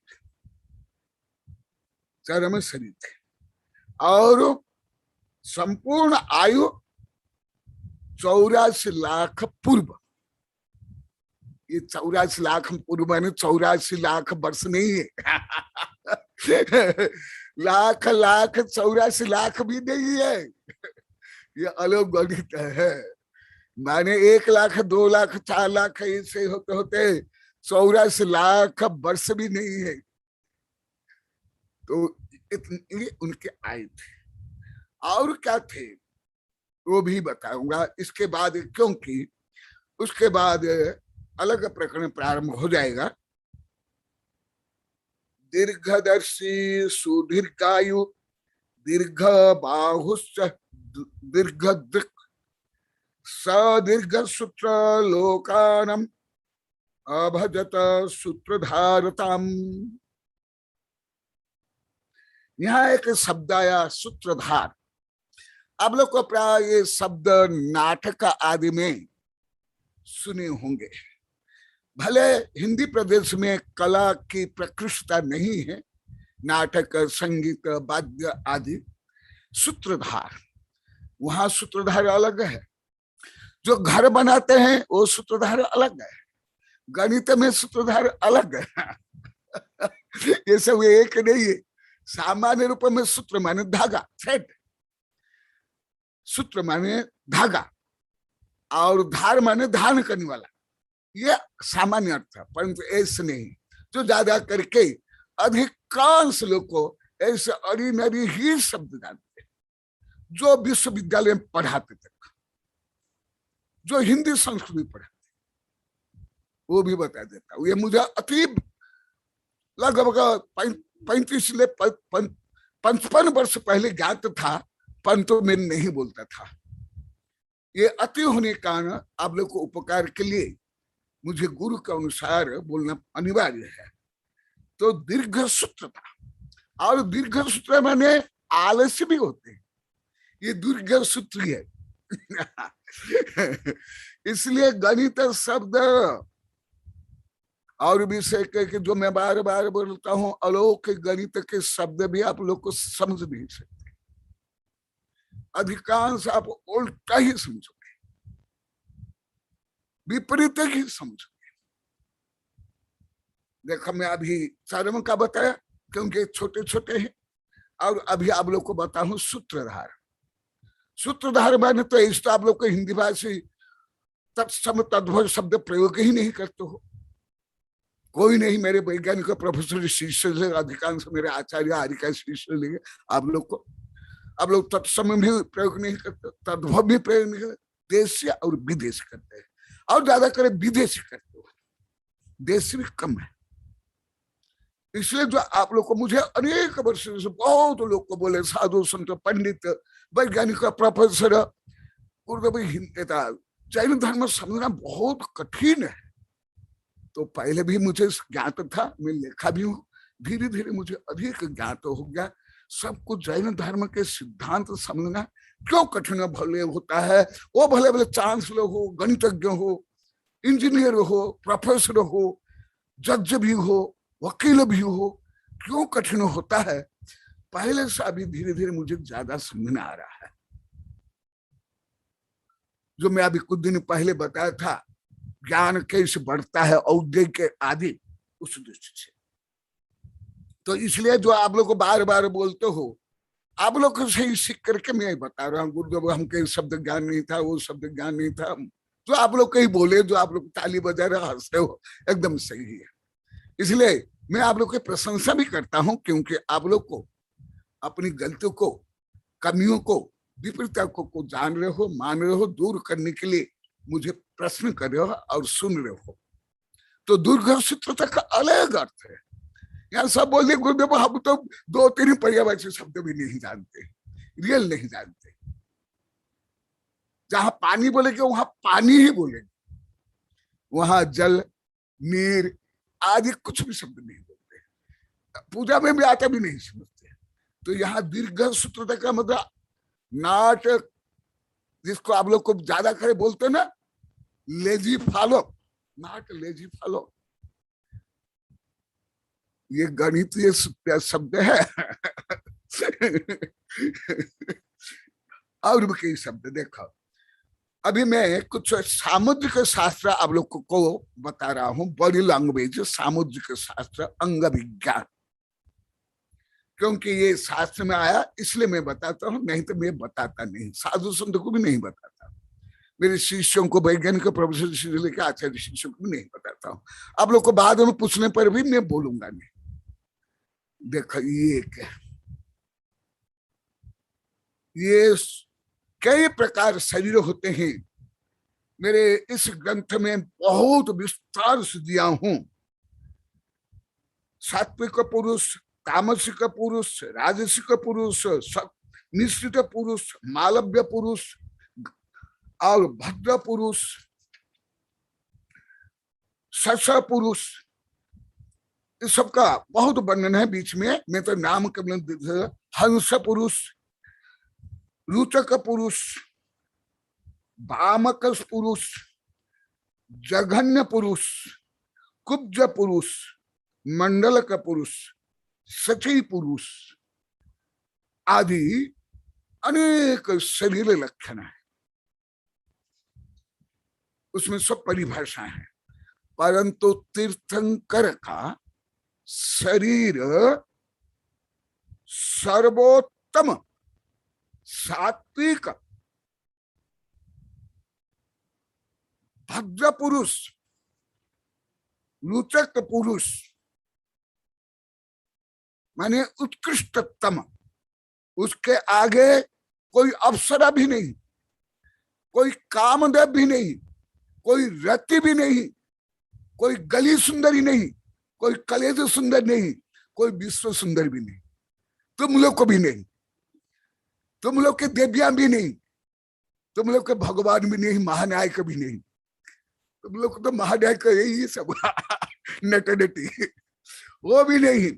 चरम शरीर थे। और संपूर्ण आयु 84 लाख पूर्व। ये 84 लाख पूर्व माने 84 लाख वर्ष नहीं है। लाख 84 लाख भी नहीं है, ये अलग गणित है। माने 1 लाख 2 लाख 4 लाख ऐसे होते होते 84 लाख वर्ष भी नहीं है। तो इतने उनके आए थे। और क्या थे वो भी बताऊंगा इसके बाद, क्योंकि उसके बाद अलग प्रकरण प्रारंभ हो जाएगा। दीर्घदर्शी सुदीर्घायु दीर्घ बाहुश्च दीर्घदृक् सदीर्घ सूत्र लोकानम अभजत सूत्रधारताम। यहाँ एक शब्द आया सूत्रधार। आप लोग को प्राय ये शब्द नाटक आदि में सुने होंगे। भले हिंदी प्रदेश में कला की प्रकृष्टता नहीं है, नाटक संगीत वाद्य आदि, सूत्रधार वहां सूत्रधार अलग है। जो घर बनाते हैं वो सूत्रधार अलग है, गणित में सूत्रधार अलग है। ये सब एक नहीं है। सामान्य रूप में सूत्र माने धागा, थ्रेड, सूत्र माने धागा, और धार माने धारण करने वाला, ये सामान्य अर्थ है। परंतु ऐसे नहीं, जो ज्यादा करके अधिकांश लोग को ऐसे ऑर्डिनरी ही शब्द जानते, जो विश्वविद्यालय में पढ़ाते तक, जो हिंदी संस्कृत में पढ़ाते, वो भी बता देता हूँ। ये मुझे अतीब लगभग 35 से 55 वर्ष पहले ज्ञात था, परंतु मैं नहीं बोलता था। ये अति होने के कारण आप लोग को उपकार के लिए मुझे गुरु के अनुसार बोलना अनिवार्य है। तो दीर्घ सूत्र था, और दीर्घ सूत्र माने आलस्य भी होते हैं, ये दीर्घ सूत्र है। इसलिए गणित शब्द और विषय के जो मैं बार बार बोलता हूं, अलौकिक गणित के शब्द भी आप लोग को समझ नहीं सकते। अधिकांश आप उल्टा ही समझोगे, विपरीत ही समझोगे। देखो मैं अभी चरम का बताया क्योंकि छोटे छोटे हैं, और अभी आप लोग को बताऊं सूत्रधार। सूत्रधार माने तो इस, तो आप लोग को हिंदी भाषी तत्सम तद्भव शब्द प्रयोग ही नहीं करते हो। कोई नहीं, मेरे वैज्ञानिक प्रोफेसर शिष्य से, अधिकांश मेरे आचार्य आदि का शिष्य लेंगे आप लोग को। आप लोग तत्सम भी प्रयोग नहीं करते, तद्भव भी प्रयोग नहीं करते, देश और विदेश करते हैं, और ज्यादा करे विदेश करते हो। देश भी कम है। इसलिए जो आप लोग को, मुझे अनेक वर्ष से बहुत लोग को बोले, साधु संत पंडित वैज्ञानिक प्रोफेसर, जैन धर्म समझना बहुत कठिन है। तो पहले भी मुझे ज्ञात था, मैं लिखा भी हूँ, धीरे धीरे मुझे अधिक ज्ञात हो गया। सबको जैन धर्म के सिद्धांत समझना क्यों कठिन भले होता है। वो भले भले चांसलर हो, गणितज्ञ हो, इंजीनियर हो, प्रोफेसर हो, जज भी हो, वकील भी हो, क्यों कठिन होता है। पहले से अभी धीरे धीरे मुझे ज्यादा समझ में आ रहा है। जो मैं अभी कुछ दिन पहले बताया था, ज्ञान कैसे बढ़ता है औद्योगिक आदि, उस दृष्टि से। तो इसलिए जो आप लोग को बार बार बोलते हो, आप लोग को सही सीख करके मैं बता रहा हूँ। गुरुदेव हमके शब्द ज्ञान नहीं था, वो शब्द ज्ञान नहीं था, जो आप लोग कहीं बोले, जो आप लोग ताली बजा रहे हंस रहे हो, एकदम सही है। इसलिए मैं आप लोग की प्रशंसा भी करता हूं, क्योंकि आप लोग को अपनी गलतियों को, कमियों को, विपरीतता को जान रहे हो, मान रहे हो, दूर करने के लिए मुझे प्रश्न कर रहे हो और सुन रहे हो। तो दुर्घटता का अलग अर्थ है। यहाँ सब बोले गुरुदेव हम तो 2-3 पर्यायवाची शब्द भी नहीं जानते, रियल नहीं जानते। जहां पानी बोलेंगे वहां पानी ही बोलेंगे, वहां जल, नीर आदि कुछ भी शब्द नहीं बोलते, पूजा में भी आता भी नहीं समझते। तो यहाँ दीर्घ सूत्रता का मतलब नाट, जिसको आप लोग को ज्यादा करे बोलते ना, lazy follow, not lazy follow, ये गणितीय शब्द है। और भी कई शब्द देखो। अभी मैं कुछ सामुद्रिक शास्त्र आप लोग को बता रहा हूं, बॉडी लैंग्वेज, सामुद्रिक शास्त्र, अंग विज्ञान, क्योंकि ये शास्त्र में आया इसलिए मैं बताता हूं, नहीं तो मैं बताता नहीं, साधु संत को भी नहीं बताता, मेरे शिष्यों को, वैज्ञानिक प्रोफेसर से लेकर आचार्य शिष्यों को भी नहीं बताता हूं। आप लोग को बाद में पूछने पर भी मैं बोलूंगा नहीं। देखो ये क्या, ये कई प्रकार शरीर होते हैं, मेरे इस ग्रंथ में बहुत विस्तार से दिया हूं। सात्विक पुरुष, तामसिक पुरुष, राजसिक पुरुष, मिश्रित पुरुष, मालव्य पुरुष और भद्र पुरुष, सस पुरुष, इस सबका बहुत वर्णन है बीच में। मैं तो नाम केवल हंस पुरुष, रुचक पुरुष, वामक पुरुष, जघन्य पुरुष, कुब्ज पुरुष, मंडलक पुरुष, सची पुरुष आदि अनेक शरीर लक्षण है, उसमें सब परिभाषा है। परंतु तीर्थंकर का शरीर सर्वोत्तम, सात्विक, भद्र पुरुष, रुचक पुरुष, माने उत्कृष्टतम, उसके आगे कोई अप्सरा भी नहीं, कोई कामदेव भी नहीं, कोई रति भी नहीं, कोई गली सुंदरी नहीं, कोई कलेज सुंदर नहीं, कोई विश्व सुंदर भी नहीं, तुम लोग को भी नहीं, तुम लोग के देवियां भी नहीं, तुम लोग के भगवान भी नहीं, महानायक भी नहीं, तुम लोग तो महानायक यही सब नटनटी, वो भी नहीं।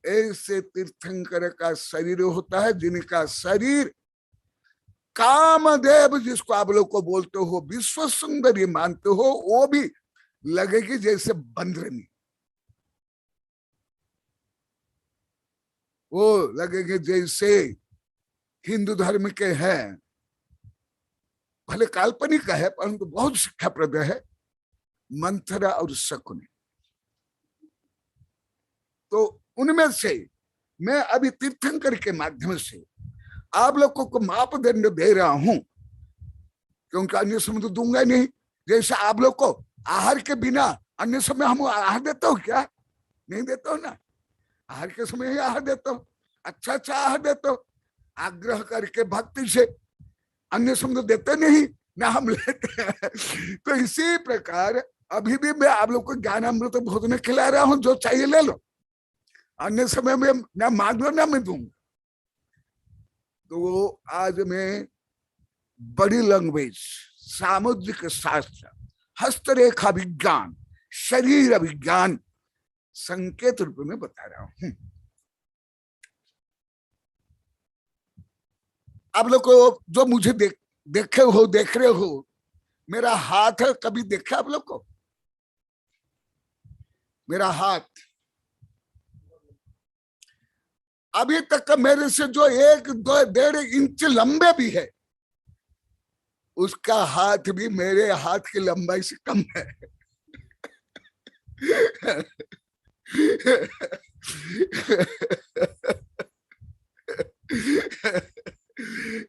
ऐसे तीर्थंकर का शरीर होता है, जिनका शरीर कामदेव, जिसको आप लोग को बोलते हो, विश्व सुंदरी मानते हो, वो भी लगेगी जैसे बंदरनी, वो लगेंगे जैसे हिंदू धर्म के हैं, भले काल्पनिक है परंतु बहुत शिक्षाप्रद है, मंथरा और शकुनी। तो उनमें से मैं अभी तीर्थंकर के माध्यम से आप लोगों को मापदंड दे रहा हूं, क्योंकि अन्य समय तो दूंगा नहीं। जैसे आप लोग को आहार के बिना अन्य समय हम आहार देता हूं क्या? नहीं देता हूं ना, आहार के समय ही आहार देता हूं, अच्छा अच्छा आहार देता हूं, आग्रह करके भक्ति से। अन्य समय तो देते नहीं ना हम लेते हैं। तो इसी प्रकार अभी भी मैं आप लोग को ज्ञानामृत भोजन खिला रहा हूं, जो चाहिए ले लो, अन्य समय में ना मांगो ना मैं दूंगा। तो आज मैं बड़ी लैंग्वेज, सामुद्रिक शास्त्र, हस्तरेखा विज्ञान, शरीर विज्ञान संकेत रूप में बता रहा हूं। आप लोग को जो मुझे देख रहे हो, मेरा हाथ है, कभी देखा आप लोग को? मेरा हाथ अभी तक मेरे से जो 1-2-1.5 इंच लंबे भी है, उसका हाथ भी मेरे हाथ की लंबाई से कम है।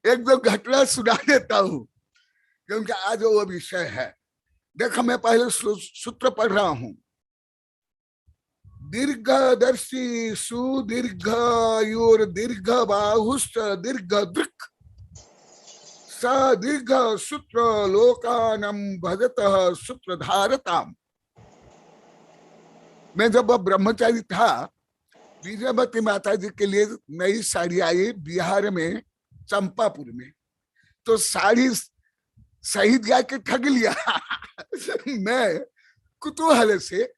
एक दो घटना सुना देता हूं, क्योंकि आज वो विषय है। देखो, मैं पहले सूत्र पढ़ रहा हूं। दीर्घदर्शी सुदीर्घायुर दीर्घ बाहुश्च दीर्घ दृक् स दीर्घ सूत्र लोकानम भजतः सूत्रधारताम। मैं जब ब्रह्मचारी था, विजयवती माता जी के लिए नई साड़ी आई बिहार में, चंपापुर में। तो साड़ी सही दिया कि ठग लिया। मैं कुतूहल से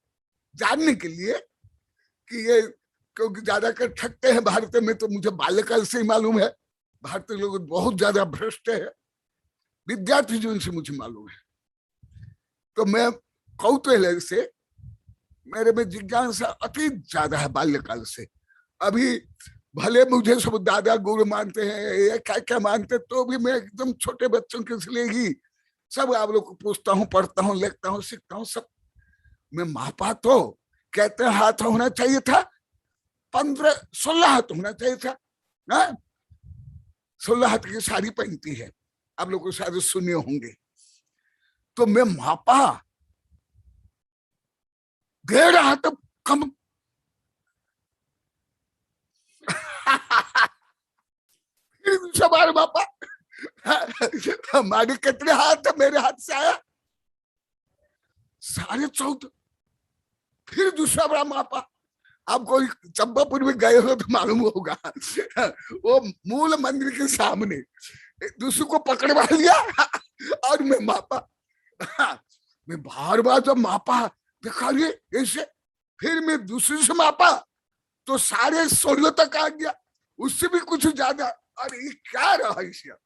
जानने के लिए कि ये, क्योंकि ज्यादातर ठगते हैं भारत में, तो मुझे बाल्यकाल से ही मालूम है भारतीय लोग बहुत ज्यादा भ्रष्ट है, विद्यार्थी जीवन से मुझे मालूम है। तो मैं कौतूहल से, मेरे में जिज्ञासा अति ज्यादा है बाल्यकाल से। अभी भले मुझे सब दादा गुरु मानते हैं, ये क्या क्या मानते, तो भी मैं एकदम छोटे बच्चों के लिए ही सब आप लोग को पूछता हूँ, पढ़ता हूँ, लिखता हूँ, सीखता हूँ सब। मैं मापा तो कहते हैं हाथ होना चाहिए था 15-16 हाथ होना चाहिए था ना। 16 हाथ की साड़ी पहनती है, आप लोग को शायद सुने होंगे। तो मैं मापा 1.5 हाथ कम। सब बार मापा, हमारे कितने हाथ मेरे हाथ से आया 14.5। फिर दूसरा बार मापा। आप कोई चंपापुर में गए हो तो मालूम होगा, वो मूल मंदिर के सामने दूसरे को पकड़वा लिया और मैं मापा। मैं बार बार जब मापा, देखा ये ऐसे, फिर मैं दूसरे से मापा तो 16.5 तक आ गया, उससे भी कुछ ज्यादा। अरे ये क्या रहस्य!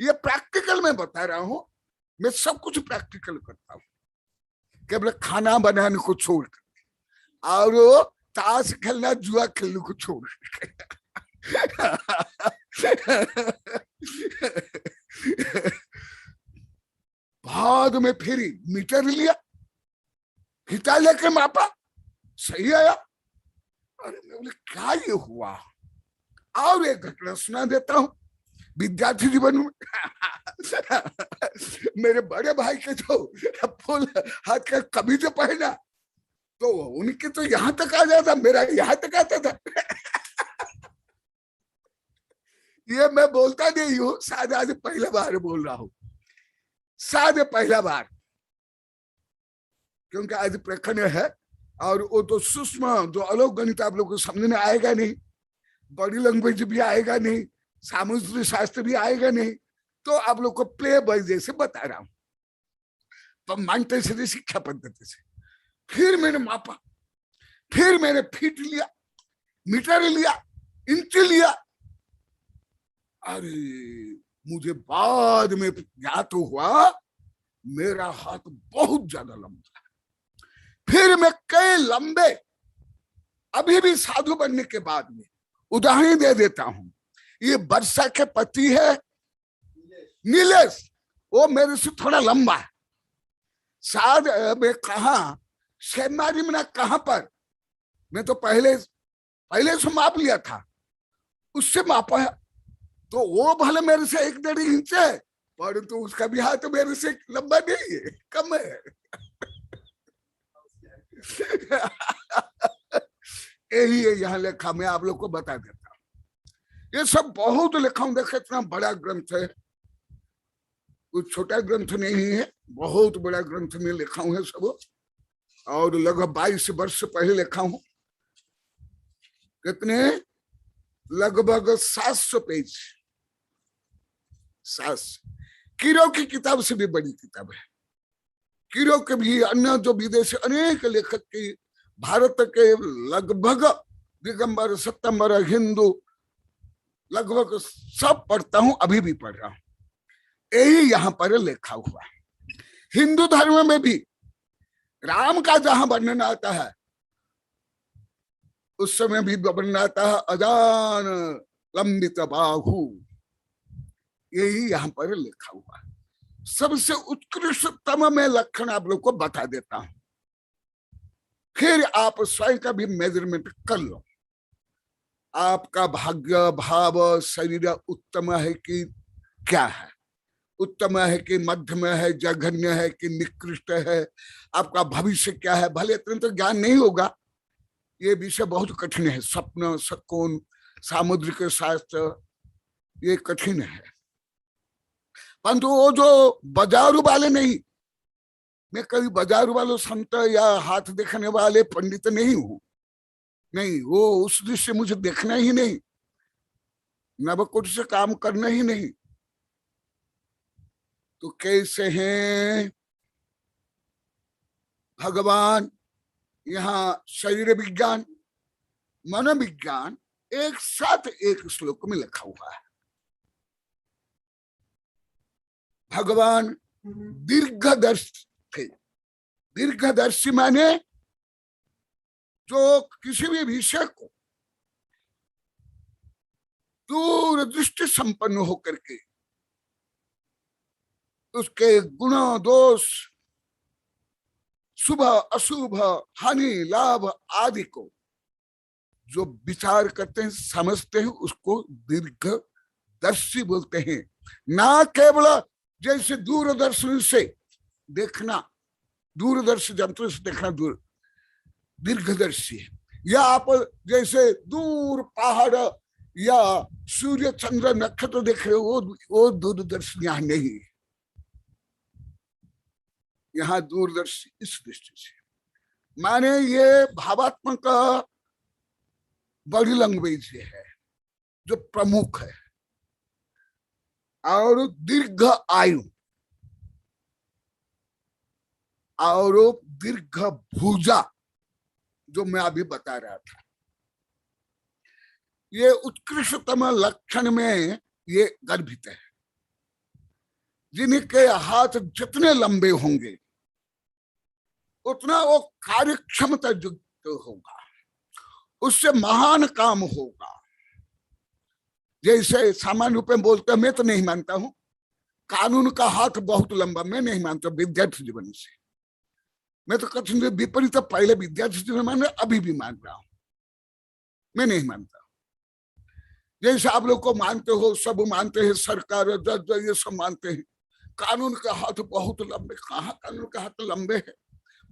ये प्रैक्टिकल में बता रहा हूं, मैं सब कुछ प्रैक्टिकल करता हूं, केवल खाना बनाने को छोड़ और ताश खेलना, जुआ खेलने को छोड़। बाद में फिर मीटर लिया, हिता लेके मापा, सही आया। अरे मैं बोले क्या ये हुआ। और एक घटना सुना देता हूं विद्यार्थी जीवन में। मेरे बड़े भाई के जो फुल हाथ का कभी जो पहना, तो उनके तो यहां तक आ जाता, मेरा यहां तक आता था। ये मैं बोलता नहीं हूं, शायद आज पहला बार बोल रहा हूं, शायद पहला बार, क्योंकि आज प्रखंड है और वो तो सूक्ष्म जो अलग गणित आप लोग को समझ में आएगा नहीं, बॉडी लैंग्वेज भी आएगा नहीं, सामुद्रिक शास्त्र भी आएगा नहीं, तो आप लोग को प्ले बॉय जैसे बता रहा हूं, तो मानते से शिक्षा पद्धति से। फिर मैंने मापा, फिर मैंने फीट लिया, मीटर लिया, इंच लिया। अरे मुझे बाद में ज्ञात हुआ मेरा हाथ बहुत ज्यादा लंबा। फिर मैं कई लंबे, अभी भी साधु बनने के बाद में उदाहरण दे देता हूं। ये वर्षा के पति है नीलेश, वो मेरे से थोड़ा लंबा है। शायद मैं कहा शेमारी में, कहां पर, मैं तो पहले से माप लिया था, उससे मापा है, तो वो भले मेरे से 1.5 इंच है, परंतु उसका भी हाथ मेरे से लंबा नहीं है, कम है। यही है यहाँ लिखा, मैं आप लोग को बता देता हूँ। ये सब बहुत लिखा हूं, देखो इतना बड़ा ग्रंथ है, कुछ छोटा ग्रंथ नहीं है, बहुत बड़ा ग्रंथ में लिखा हूं है सब, और लगभग 22 वर्ष पहले लिखा हूं। कितने? लगभग 700 पेज। 700। कीरो की किताब से भी बड़ी किताब है। कीरो के भी अन्य जो विदेशी अनेक लेखक की, भारत के लगभग दिगंबर, सत्तंबर, हिंदू लगभग सब पढ़ता हूं, अभी भी पढ़ रहा हूं। यही यहां पर लिखा हुआ है। हिंदू धर्म में भी राम का जहां वर्णन आता है, उस समय भी वर्णन आता है अजान लंबित बाहु। यही यहां पर लिखा हुआ है। सबसे उत्कृष्टतम मैं लक्षण आप लोग को बता देता हूं, फिर आप स्वयं का भी मेजरमेंट कर लो। आपका भाग्य, भाव, शरीर उत्तम है कि क्या है? उत्तम है कि मध्यम है, जघन्य है कि निकृष्ट है? आपका भविष्य क्या है? भले इतना तो ज्ञान नहीं होगा, ये विषय बहुत कठिन है। स्वप्न, शकुन, सामुद्रिक शास्त्र, ये कठिन है। परंतु वो जो बाजारू वाले नहीं, मैं कभी बाजारू वाले संत या हाथ देखने वाले पंडित नहीं हूं, नहीं, वो उस दृश्य मुझे देखना ही नहीं, नवकुट से काम करना ही नहीं। तो कैसे हैं भगवान? यहाँ शरीर विज्ञान, मनोविज्ञान एक साथ एक श्लोक में लिखा हुआ है। भगवान दीर्घदर्शी थे। दीर्घदर्शी माने जो किसी भी विषय को दूरदृष्टि संपन्न होकर के उसके गुण, दोष, शुभ, अशुभ, हानि, लाभ आदि को जो विचार करते हैं, समझते हैं, उसको दीर्घदर्शी बोलते हैं। ना केवल जैसे दूरदर्शन से देखना, दूरदर्शी यंत्र से देखना दीर्घदर्शी है, या आप जैसे दूर पहाड़ या सूर्य, चंद्र, नक्षत्र देख रहे हो, वो दूरदर्शी यहाँ नहीं है। यहाँ दूरदर्शी इस दृष्टि से माने ये भावात्मक बॉडी लैंग्वेज है जो प्रमुख है, और दीर्घ आयु और दीर्घ भुजा जो मैं अभी बता रहा था, ये उत्कृष्टतम लक्षण में ये गर्भित है। जिनके हाथ जितने लंबे होंगे उतना वो कार्यक्षमता युक्त होगा, उससे महान काम होगा। जैसे सामान्य रूप में बोलते हैं, मैं तो नहीं मानता हूं कानून का हाथ बहुत लंबा, मैं नहीं मानता विद्यार्थी जीवन से। मैं तो कठिन विपरीत पहले विद्यार्थी जीवन मान, अभी भी मान रहा हूं, मैं नहीं मानता। जैसे आप लोग को मानते हो, सब मानते हैं, सरकार, जज, ये सब मानते हैं कानून का हाथ बहुत लंबे। कहाँ कानून का हाथ लंबे है?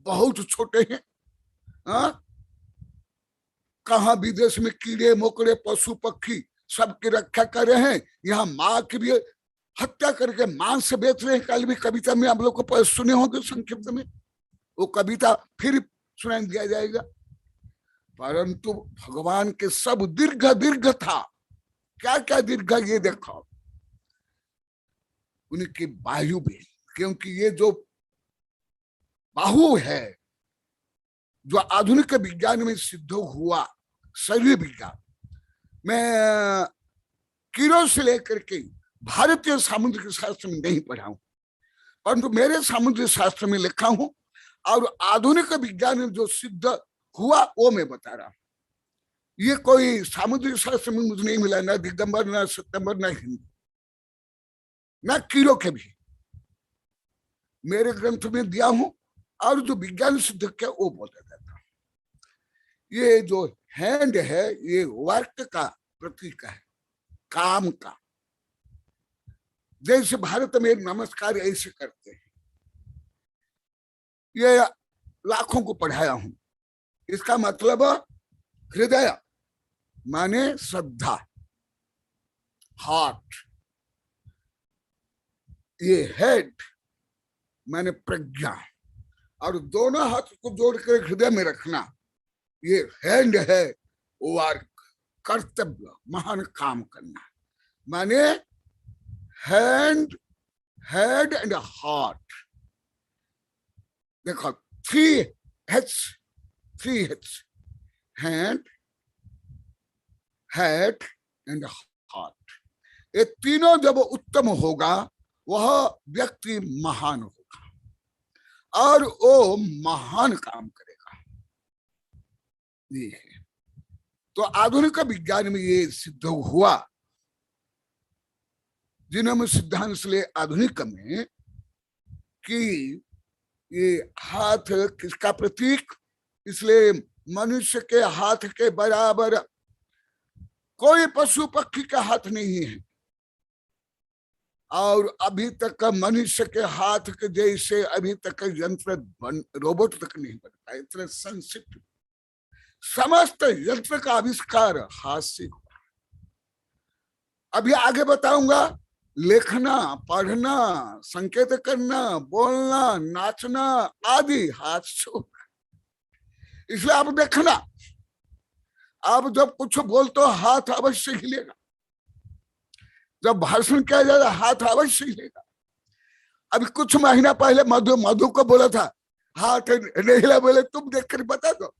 बहुत छोटे हैं। कहाँ विदेश में कीड़े मकोड़े, पशु पक्षी सबकी रक्षा कर रहे हैं, यहाँ माँ की भी हत्या करके मांस बेच रहे हैं। कल भी कविता में आप लोग को सुने होंगे संक्षिप्त में, वो कविता फिर सुना दिया जाएगा। परंतु भगवान के सब दीर्घ दीर्घ था। क्या क्या दीर्घ, ये देखो उनकी बाहु भी, क्योंकि ये जो बाहु है जो आधुनिक विज्ञान में सिद्ध हुआ, शरीर विज्ञान, मैं कीरो से लेकर के भारतीय सामुद्रिक शास्त्र में नहीं पढ़ा हूं, परंतु मेरे सामुद्रिक शास्त्र में लिखा हूं, और आधुनिक विज्ञान में जो सिद्ध हुआ वो मैं बता रहा हूं। ये कोई सामुद्रिक शास्त्र में मुझे नहीं मिला, ना दिगंबर, ना सत्तंबर, ना हिंदू, ना कीरो के भी मेरे ग्रंथ में दिया हूं, और जो विज्ञान सिद्ध किया वो बोला जाता है। ये जो हैंड है ये वर्क का प्रतीक है, काम का। जैसे भारत में नमस्कार ऐसे करते हैं, ये लाखों को पढ़ाया हूं। इसका मतलब हृदय माने श्रद्धा, हार्ट, ये हेड माने प्रज्ञा, और दोनों हाथ को जोड़कर हृदय में रखना, ये हैंड है, वर्क, कर्तव्य, महान काम करना, माने हैंड, हेड एंड हार्ट। देखो 3 H, hand, head and heart, ये तीनों जब उत्तम होगा वह व्यक्ति महान होगा और वो महान काम करेगा। ये है तो आधुनिक विज्ञान में ये सिद्ध हुआ, जिन्होंने सिद्धांत से आधुनिक में कि ये हाथ किसका प्रतीक, इसलिए मनुष्य के हाथ के बराबर कोई पशु पक्षी का हाथ नहीं है, और अभी तक मनुष्य के हाथ के जैसे अभी तक यंत्र रोबोट तक नहीं बन पाए, इतने संक्षिप्त समस्त यंत्र का आविष्कार हाथ से हुआ। अभी आगे बताऊंगा, लिखना, पढ़ना, संकेत करना, बोलना, नाचना आदि हाथ से होगा। इसलिए आप देखना, आप जब कुछ बोलते हो हाथ अवश्य हिलेगा, जब भाषण किया जाएगा हाथ अवश्य हिलेगा। अभी कुछ महीना पहले मधु को बोला था हाथ नहीं हिला, बोले तुम देख कर बता दो,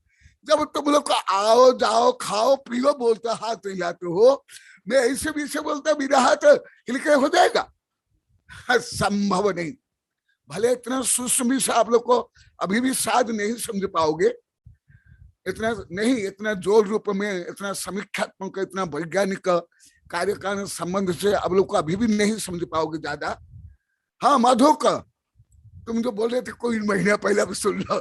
जब तुम लोग को आओ जाओ खाओ पियो बोलते हाथ हिलाते हो, मैं ऐसे भी से बोलता मेरा हाथ हिल के हो जाएगा? संभव नहीं। भले इतना सूक्ष्म से आप लोग को अभी भी शायद नहीं समझ पाओगे, इतना नहीं, इतना जोर रूप में, इतना समीक्षात्मक, इतना वैज्ञानिक कार्य कारण संबंध से आप लोग को अभी भी नहीं समझ पाओगे ज्यादा। हाँ मधु का तुम जो बोल रहे थे कोई महीना पहले अब सुन लो।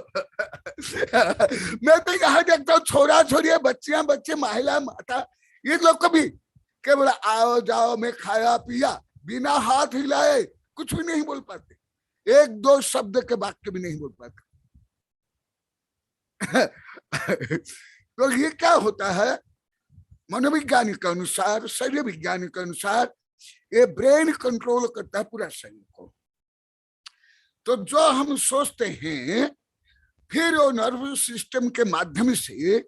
मैं तो यहाँ देखता हूँ छोरा छोरी, बच्चियां बच्चे, महिला माता, ये लोग को भी केवल आओ जाओ में खाया पिया, बिना हाथ हिलाए कुछ भी नहीं बोल पाते, 1-2 शब्द के वाक्य भी नहीं बोल पाते। तो ये क्या होता है, मनोविज्ञान के अनुसार, शरीर विज्ञान के अनुसार ये ब्रेन कंट्रोल करता है पूरा शरीर को। तो जो हम सोचते हैं फिर वो नर्वस सिस्टम के माध्यम से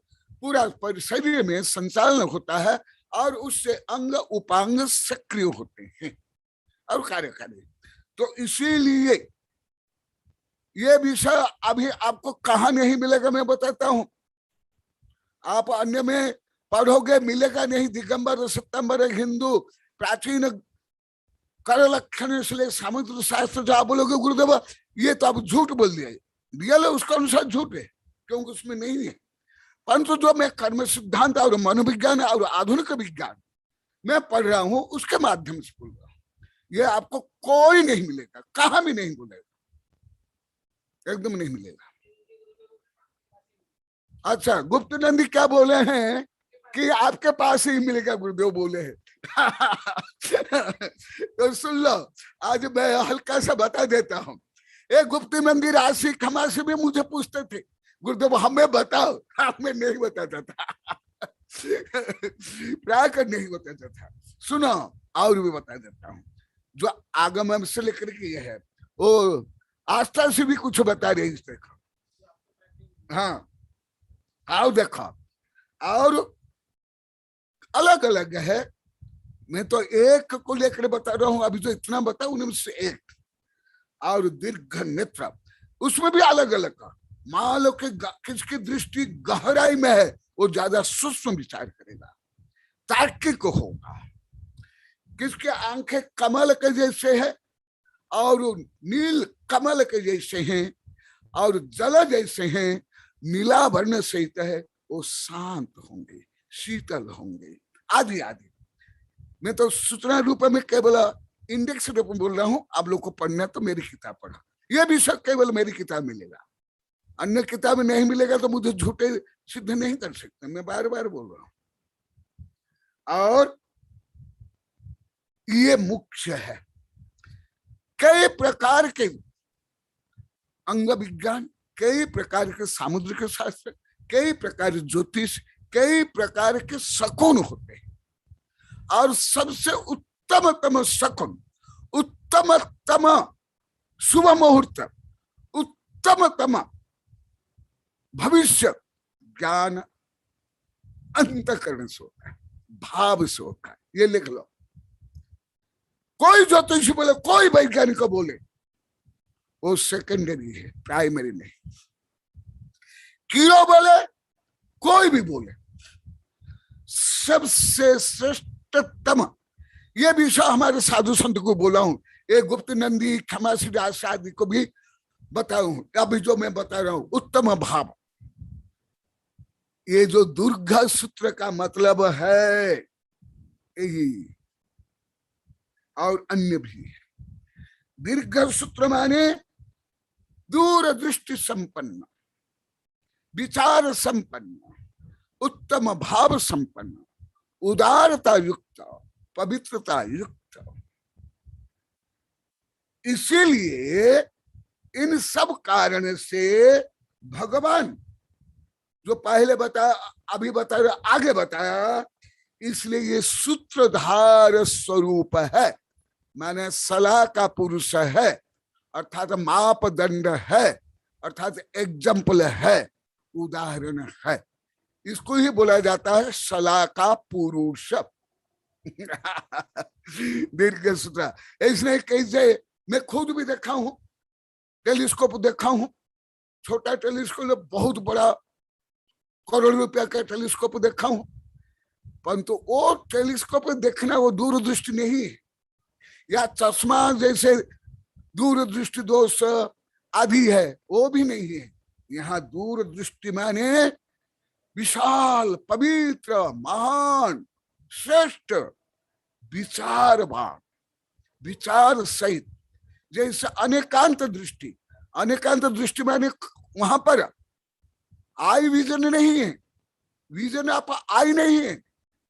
पूरा शरीर में संचालन होता है और उससे अंग उपांग सक्रिय होते हैं और कार्य करें। तो इसीलिए ये विषय अभी आपको कहाँ नहीं मिलेगा मैं बताता हूं, आप अन्य में पढ़ोगे मिलेगा नहीं। दिगंबर सितंबर हिंदू प्राचीन कर लक्षण इसलिए समुद्र शास्त्र जो आप बोलोगे गुरुदेव ये तो आप झूठ बोल दिया, रियल है उसका अनुसार झूठ है क्योंकि उसमें नहीं है। परंतु जो मैं कर्म सिद्धांत और मनोविज्ञान और आधुनिक विज्ञान मैं पढ़ रहा हूं उसके माध्यम से बोल रहा हूं, ये आपको कोई नहीं मिलेगा, कहां भी नहीं बोलेगा, एकदम नहीं मिलेगा। अच्छा गुप्त नंदी क्या बोले हैं कि आपके पास ही मिलेगा, गुरुदेव बोले हैं। तो सुन लो, आज मैं हल्का सा बता देता हूँ। एक गुप्त नंदी राशि खमा से भी मुझे पूछते थे गुरुदेव हमें बताओ, हमें नहीं बताता था। प्राय कर नहीं बताता था। सुनो और भी बता देता हूँ, जो आगम से लेकर के ये है वो आस्था से भी कुछ बता रही है। देखो हाँ आओ देखो, और अलग अलग है। मैं तो एक को लेकर बता रहा हूं, अभी जो इतना बताऊं उनमें से एक। और दीर्घ नेत्र उसमें भी अलग अलग का, मान लो कि किसकी दृष्टि गहराई में है वो ज्यादा सूक्ष्म विचार करेगा, तार्किक होगा। किसके आंखें कमल के जैसे है और नील कमल के जैसे हैं और जल जैसे हैं, नीला वर्ण सहित है, वो शांत होंगे, शीतल होंगे आदि आदि। मैं तो सूचना रूप में केवल इंडेक्स रूप में बोल रहा हूं, आप लोग को पढ़ना तो मेरी किताब पढ़ा, यह भी सब केवल मेरी किताब मिलेगा, अन्य किताब नहीं मिलेगा तो मुझे झूठे सिद्ध नहीं कर सकते, मैं बार बार बोल रहा हूं। और ये मुख्य है, कई प्रकार के अंग विज्ञान, कई प्रकार के सामुद्रिक शास्त्र, कई प्रकार के ज्योतिष, कई प्रकार के शकुन होते हैं। और सबसे उत्तमतम शकुन उत्तमतम शुभ मुहूर्त, उत्तमतम भविष्य ज्ञान अंतःकरण से होता है, भाव से होता है। ये लिख लो। कोई ज्योतिषी बोले, कोई वैज्ञानिक बोले, वो सेकेंडरी है, प्राइमरी नहीं। कीड़ो बोले, कोई भी बोले, सबसे श्रेष्ठतम ये विषय हमारे साधु संत को बोला हूं, एक गुप्त नंदी क्षमासी आदि को भी बताऊं। अभी जो मैं बता रहा हूं, उत्तम भाव, ये जो दुर्गा सूत्र का मतलब है यही, और अन्य भी है। दीर्घ सूत्र माने दूरदृष्टि संपन्न, विचार संपन्न, उत्तम भाव संपन्न, उदारता युक्त, पवित्रता युक्त। इसीलिए इन सब कारण से भगवान जो पहले बताया, अभी बताया, आगे बताया, इसलिए ये सूत्रधार स्वरूप है, माने सलाह का पुरुष है, अर्थात मापदंड है, अर्थात एग्जाम्पल है, उदाहरण है। इसको ही बोला जाता है सलाह का पुरुष। दीर्घ सूत्र। इसने कैसे, मैं खुद भी देखा हूं, टेलीस्कोप देखा हूं, छोटा टेलीस्कोप, बहुत बड़ा करोड़ रुपया का टेलीस्कोप देखा हूं, परंतु वो टेलीस्कोप देखना वो दूरदृष्टि नहीं है, या चश्मा जैसे दूरदृष्टि दोष आदि है, वो भी नहीं है। यहाँ दूरदृष्टि माने विशाल, पवित्र, महान, श्रेष्ठ, विचारवान, विचार सहित। जैसे अनेकांत दृष्टि, अनेकांत दृष्टि माने वहां पर आई विजन नहीं है, विजन आप आई नहीं है,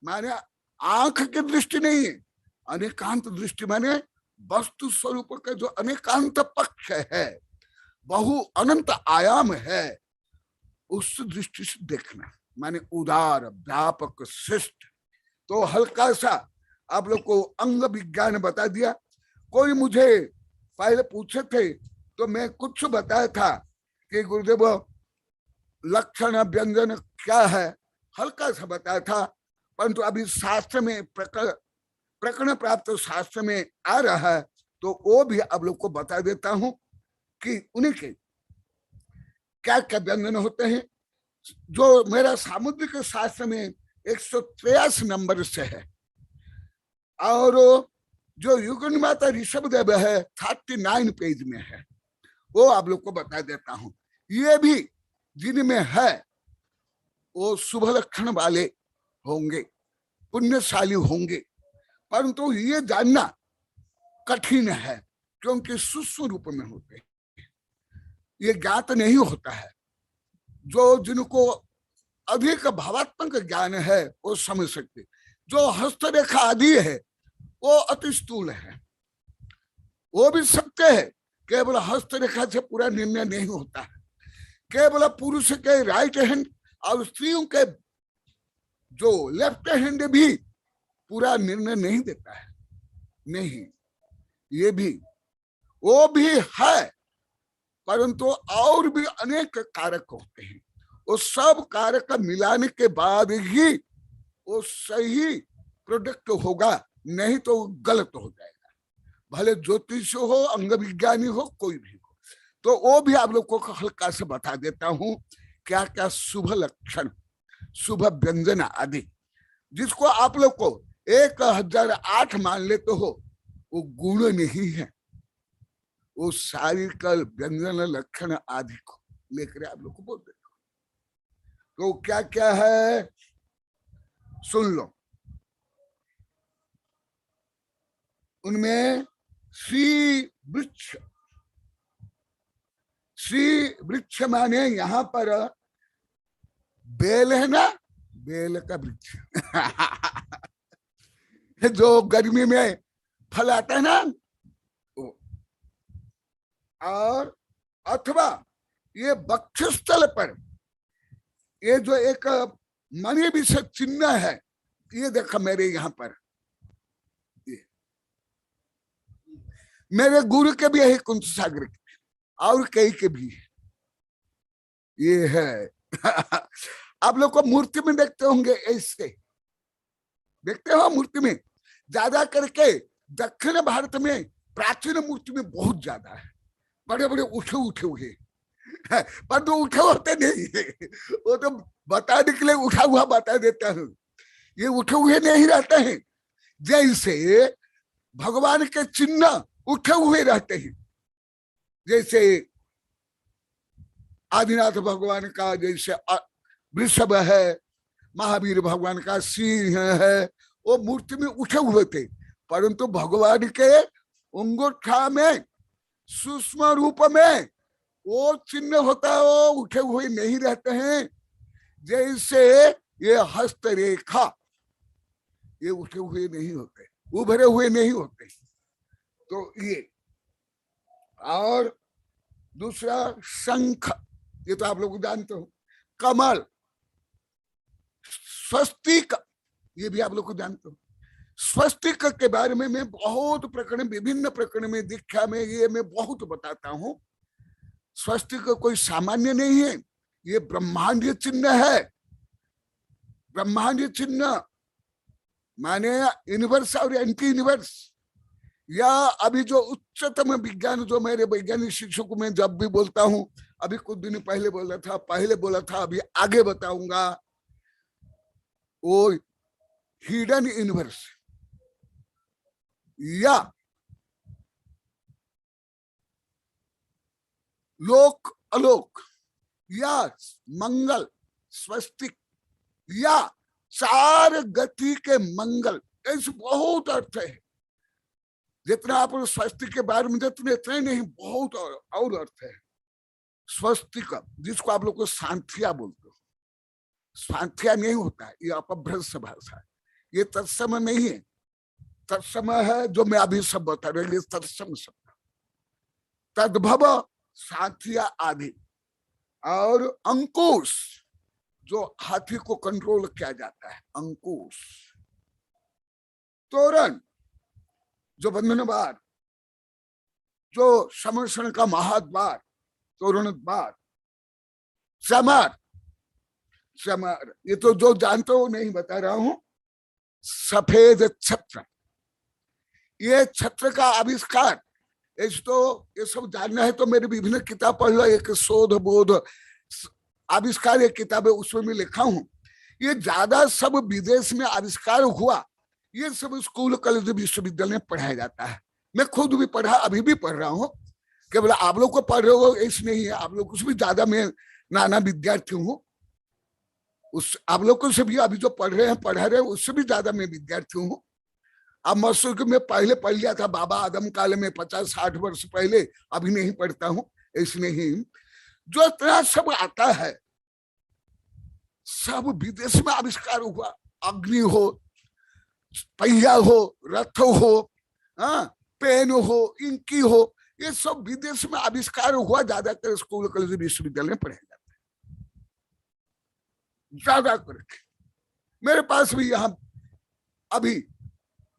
माने आंख की दृष्टि नहीं है। अनेकांत दृष्टि माने वस्तु स्वरूप का जो अनेकांत पक्ष है, बहु अनंत आयाम है, उस दृष्टि से देखना, माने उदार, व्यापक, श्रेष्ठ। तो हल्का सा आप लोग को अंग विज्ञान बता दिया। कोई मुझे पहले पूछे थे तो मैं कुछ बताया था कि गुरुदेव लक्षण व्यंजन क्या है, हल्का सा बताया था, परंतु अभी शास्त्र में प्रकरण प्राप्त शास्त्र में आ रहा है, तो वो भी आप लोग को बता देता हूं कि उन्हीं के क्या क्या व्यंजन होते हैं। जो मेरा सामुद्रिक शास्त्र में 183 नंबर से है, और जो युगन माता ऋषभ देव है 39 पेज में है, वो आप लोग को बता देता हूं। ये भी जिनमें है वो शुभ लक्षण वाले होंगे, पुण्यशाली होंगे, परंतु ये जानना कठिन है क्योंकि सूक्ष्म रूप में होते हैं, ये ज्ञात नहीं होता है। जो जिनको अधिक भावात्मक ज्ञान है वो समझ सकते। जो हस्तरेखा आदि है वो अति स्थूल है, वो भी सत्य है, केवल हस्तरेखा से पूरा निर्णय नहीं होता है। केवल पुरुष के राइट हैंड और स्त्रियों के जो लेफ्ट हैंड भी पूरा निर्णय नहीं देता है, नहीं, ये भी वो भी है, परंतु और भी अनेक कारक होते हैं। वो सब कारक मिलाने के बाद ही वो सही प्रोडक्ट होगा, नहीं तो गलत हो जाएगा। भले ज्योतिष हो, अंग विज्ञानी हो, कोई भी हो। तो वो भी आप लोग को हल्का से बता देता हूं क्या क्या शुभ लक्षण, शुभ व्यंजन आदि, जिसको आप लोग को 1008 मान लेते हो, वो गुण नहीं है, वो शारीरिक व्यंजन लक्षण आदि को लेकर आप लोग को बोल देता हूं। तो क्या क्या है सुन लो। उनमें श्री वृक्ष, श्री वृक्ष माने यहाँ पर बेल है ना, बेल का वृक्ष जो गर्मी में फल आता है ना, और अथवा ये वक्षस्थल पर ये जो एक मणि विषय चिन्ह है, ये देखो मेरे यहाँ पर, मेरे गुरु के भी है, कुंत सागर के भी, और कई के भी है। ये है आप लोग को मूर्ति में देखते होंगे, ऐसे देखते हो मूर्ति में। ज्यादा करके दक्षिण भारत में प्राचीन मूर्ति में बहुत ज्यादा है, बड़े बड़े उठे उठे हुए, पर तो उठे होते नहीं है, वो तो बताने के लिए उठा हुआ बता देता हूं, ये उठे हुए नहीं रहते हैं। जैसे भगवान के चिन्ह उठे हुए रहते हैं, जैसे आदिनाथ भगवान का जैसे वृषभ है, महावीर भगवान का सिंह है, वो मूर्ति में उठे हुए थे, परंतु भगवान के अंगूठा में सूक्ष्म रूप में वो चिन्ह होता है, वो उठे हुए नहीं रहते हैं। जैसे ये हस्तरेखा, ये उठे हुए नहीं होते, उभरे हुए नहीं होते। तो ये, और दूसरा शंख, ये तो आप लोग जानते हो। कमल, स्वस्तिक, ये भी आप लोग को जानते हो। स्वस्तिक के बारे में मैं बहुत प्रकरण, विभिन्न प्रकरण में, दीक्षा में, ये मैं बहुत बताता हूं। स्वस्तिक कोई सामान्य नहीं है, ये ब्रह्मांडीय चिन्ह है। ब्रह्मांडीय चिन्ह माने यूनिवर्स और एंटी यूनिवर्स, या अभी जो उच्चतम विज्ञान, जो मेरे वैज्ञानिक शिक्षक को मैं जब भी बोलता हूं, अभी कुछ दिन पहले बोला था, अभी आगे बताऊंगा, वो हिडन यूनिवर्स या लोक अलोक या मंगल स्वस्तिक या चार गति के मंगल, ऐसे बहुत अर्थ है। जितना आप स्वस्तिक के बारे में जितने इतने नहीं, बहुत और अर्थ है। स्वस्तिक, जिसको आप लोग को सांथिया बोलते हो, सांथिया नहीं होता है, ये अपभ्रंश भाषा है, ये तत्सम नहीं है। तत्सम है जो मैं अभी सब बता रहा हूँ, तत्सम शब्द, तद्भव, सांथिया आदि। और अंकुश, जो हाथी को कंट्रोल किया जाता है, अंकुश। तोरण, जो बंधन द्वार, जो समर्षण का महाद्वार, तोरण द्वार। चमर, चमर, ये तो जो जानते हो नहीं बता रहा हूं। सफेद छत्र, ये छत्र का आविष्कार, ऐसे तो ये सब जानना है तो मेरी विभिन्न किताब पढ़ लो। एक शोध बोध आविष्कार एक किताब है, उसमें मैं लिखा हूं। ये ज्यादा सब विदेश में आविष्कार हुआ, ये सब स्कूल कॉलेज विश्वविद्यालय में पढ़ाया जाता है। मैं खुद भी पढ़ा, अभी भी पढ़ रहा हूँ। केवल आप लोग को पढ़ रहे हो ऐसे नहीं है, आप लोग कुछ भी ज्यादा, मैं नाना विद्यार्थी हूँ, उस आप लोग को से भी अभी जो पढ़ रहे हैं, पढ़ा रहे हैं, उससे भी ज्यादा मैं विद्यार्थी हूँ। अब मसूर में पहले पढ़ लिया था बाबा आदम काल में 50-60 वर्ष पहले, अभी नहीं पढ़ता हूँ। इसलिए ही जो इतना सब आता है, सब विदेश में आविष्कार हुआ। अग्नि हो, पहिया हो, रथ हो, पेन हो, इंकी हो, ये सब विदेश में आविष्कार हुआ। ज्यादातर स्कूल कॉलेज विश्वविद्यालय में पढ़ाया जाता है, ज्यादा करके। मेरे पास भी यहाँ अभी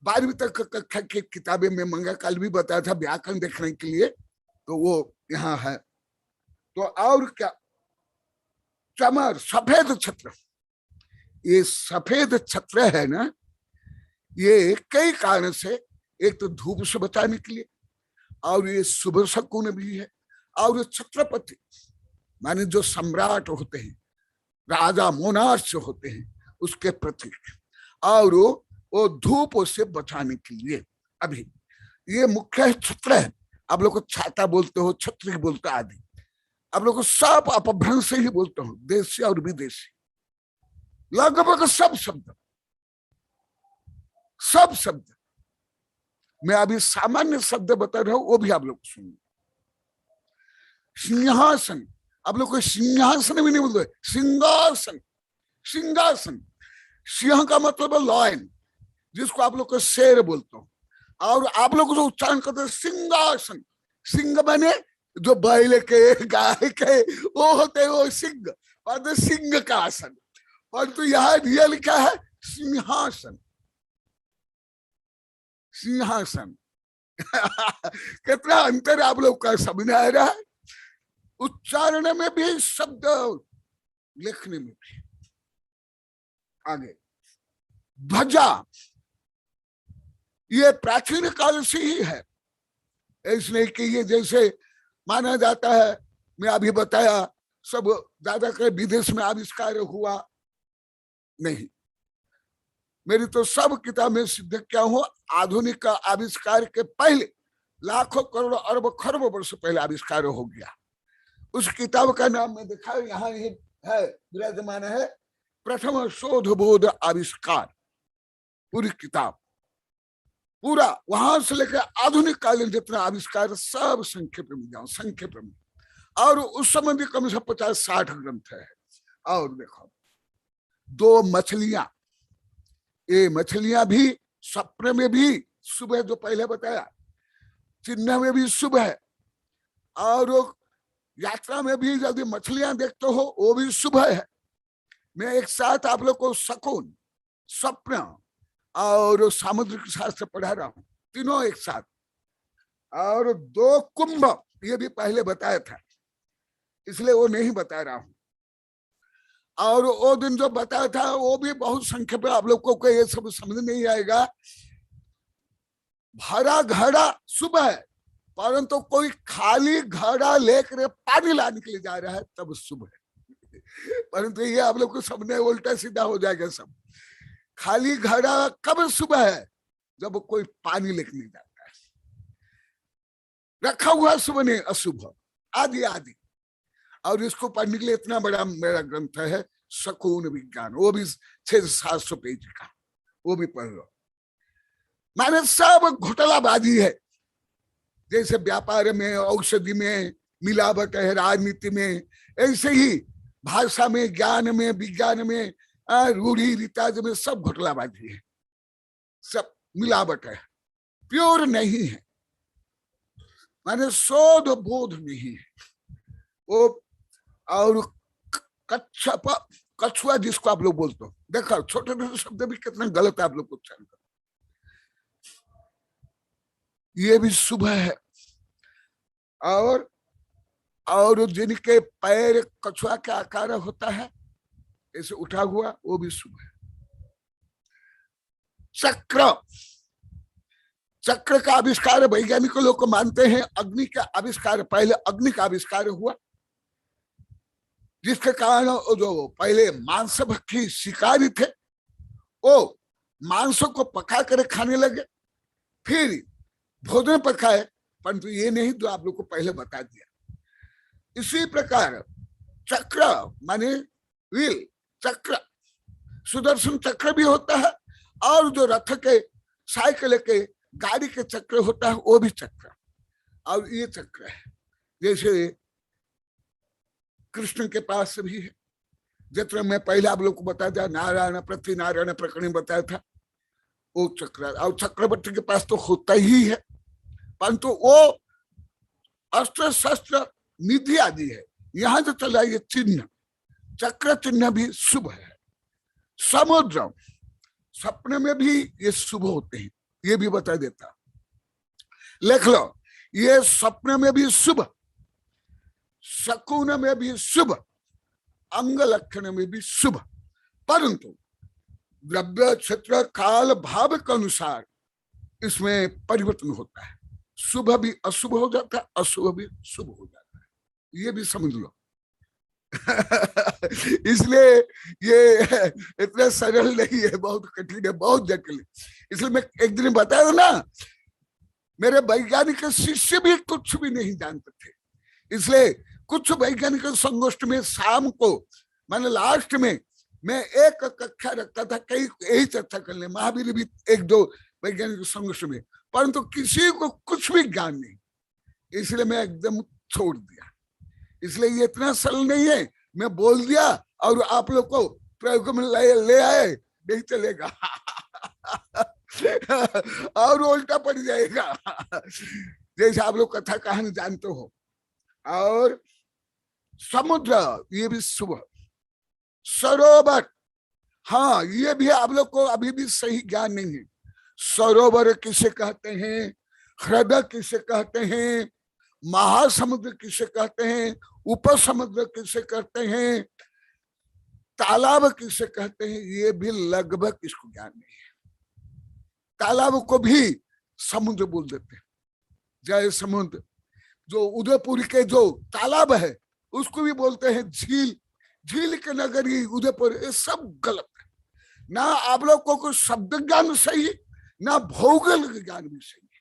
12वीं तक कक्षा की किताबें में मंगा, कल भी बताया था व्याकरण देखने के लिए, तो वो यहाँ है। तो और क्या, चमर, सफेद छत्र, ये सफेद छत्र है ना, ये कई कारण से, एक तो धूप से बचाने के लिए, और ये शुभ शकुन भी है। और छत्रपति माने जो सम्राट होते हैं, राजा मोनार्च होते हैं, उसके प्रतीक। और वो धूप से बचाने के लिए, अभी ये मुख्य छत्र है। आप लोग को छाता बोलते हो, छत्री बोलते आदि, आप लोग को सब अपभ्रंश से ही बोलते हो, देशी और विदेशी, लगभग सब शब्द, सब शब्द। मैं अभी सामान्य शब्द बता रहा हूं, वो भी आप लोग सुनिए। सिंहासन, आप लोग को सिंहासन भी नहीं बोलते, सिंहासन। सिंहासन, सिंह का मतलब है लॉयन, जिसको आप लोग को शेर बोलते हो। और आप लोग जो उच्चारण करते हैं सिंहासन, सिंह बने जो बैल के, गाय के, वो होते हैं वो सिंह, और सिंह का आसन। परंतु यहाँ रियल क्या है, सिंहासन। सिंहासन कितना अंतर आप लोग का समझ आ रहा है, उच्चारण में भी, शब्द लिखने में भी। आगे भजा, ये प्राचीन काल से ही है, इसलिए कि ये जैसे माना जाता है, मैं अभी बताया सब ज्यादा कर विदेश में आविष्कार हुआ नहीं, मेरी तो सब किताब में सिद्ध क्या हूं, आधुनिक का आविष्कार के पहले लाखों करोड़ों अरब खरबों वर्ष पहले आविष्कार हो गया। उस किताब का नाम मैं दिखा, यहाँ ही है, विराजमान है, प्रथम शोध बोध आविष्कार। पूरी किताब, पूरा वहां से लेकर आधुनिक कालीन जितना आविष्कार सब संक्षेप में जाओ, संक्षेप में। और उस समय भी कम से 50-60 ग्रंथ है। और देखो, दो मछलियां, ये मछलियां भी सपने में भी शुभ है, जो पहले बताया, चिन्ह में भी शुभ है, और यात्रा में भी यदि मछलियां देखते हो वो भी शुभ है। मैं एक साथ आप लोग को शकुन, स्वप्न और सामुद्रिक शास्त्र पढ़ा रहा हूं, तीनों एक साथ। और दो कुंभ, ये भी पहले बताया था, इसलिए वो नहीं बता रहा हूं। और वो दिन जो बताया था वो भी बहुत संक्षेप में, आप लोग को ये सब समझ नहीं आएगा। भरा घड़ा शुभ है, परंतु कोई खाली घड़ा लेकर पानी लाने के लिए जा रहा है तब शुभ है। परंतु ये आप लोग को समझने उल्टा सीधा हो जाएगा सब। खाली घड़ा कब शुभ है, जब कोई पानी लेकर नहीं जाता है। रखा हुआ शुभ नहीं, अशुभ, आदि आदि। और इसको पढ़ने के लिए इतना बड़ा मेरा ग्रंथ है शकुन विज्ञान, वो भी 600-700 पेज का, वो भी पढ़ लो। माने सब घोटालाबाजी है, जैसे व्यापार में, औषधि में मिलावट है, राजनीति में, ऐसे ही भाषा में, ज्ञान में, विज्ञान में, रूढ़ी रिताज में सब घोटालाबाजी है, सब मिलावट है, प्योर नहीं है, माने शोध बोध नहीं है वो। और कछुआ जिसको आप लोग बोलते हो, देखो छोटे छोटे शब्द भी कितना गलत है आप लोग उच्चारण करते, ये भी शुभ है। और जिनके पैर कछुआ के आकार होता है ऐसे उठा हुआ, वो भी शुभ है। चक्र, चक्र का आविष्कार वैज्ञानिक लोग को मानते हैं अग्नि का आविष्कार, पहले अग्नि का आविष्कार हुआ, जिसके कारण जो पहले मांस भक्षी शिकारी थे वो मांस को पका कर खाने लगे, फिर भोजन पकाए, परंतु ये नहीं जो आप लोग को पहले बता दिया। इसी प्रकार चक्र माने व्हील, चक्र, सुदर्शन चक्र भी होता है, और जो रथ के, साइकिल के, गाड़ी के चक्र होता है वो भी चक्र। और ये चक्र है, जैसे कृष्ण के पास भी है, जितना मैं पहले आप लोग को बता दिया, नारायण पृथ्वी नारायण प्रकरण बताया था, वो चक्र। और चक्रवर्ती के पास तो होता ही है, परंतु वो अस्त्र शस्त्र निधि आदि है, यहां जो चला ये चिन्ह, चक्र चिन्ह भी शुभ है। समुद्र, सपने में भी ये शुभ होते हैं, ये भी बता देता, लिख लो, ये सपने में भी शुभ, शकुन में भी शुभ, अंग लक्षण में भी शुभ, परंतु द्रव्य क्षेत्र काल भाव के अनुसार इसमें परिवर्तन होता है, शुभ भी अशुभ हो जाता है, अशुभ भी शुभ हो जाता है, ये भी समझ लो। इसलिए ये इतना सरल नहीं है, बहुत कठिन है, बहुत जटिल है। इसलिए मैं एक दिन बताया ना, मेरे वैज्ञानिक शिष्य भी कुछ भी नहीं जानते थे, इसलिए कुछ वैज्ञानिक संगोष्ठ में शाम को, मैंने लास्ट में मैं एक कक्षा रखता था, कई यही चर्चा करने, महावीर भी एक दो वैज्ञानिक संगोष्ठ में, परंतु किसी को कुछ भी ज्ञान नहीं, इसलिए मैं एकदम छोड़ दिया। इसलिए ये इतना सरल नहीं है, मैं बोल दिया और आप लोग को प्रयोग में ले आए, नहीं चलेगा। और उल्टा पड़ जाएगा, जैसे आप लोग कथा कहानी जानते हो। और समुद्र, ये भी शुभ। सरोवर, हाँ ये भी आप लोग को अभी भी सही ज्ञान नहीं है। सरोवर किसे कहते हैं? हृदय किसे कहते हैं, महासमुद्र किसे कहते हैं, उपसमुद्र किसे कहते हैं, तालाब किसे कहते हैं, ये भी लगभग इसको ज्ञान नहीं है। तालाब को भी समुद्र बोल देते हैं। जय समुद्र, जो उदयपुर के जो तालाब है उसको भी बोलते हैं झील, झील के नगरी उदयपुर। ये सब गलत है। ना आप लोग को कोई शब्द ज्ञान सही, ना भौगोलिक ज्ञान भी सही है।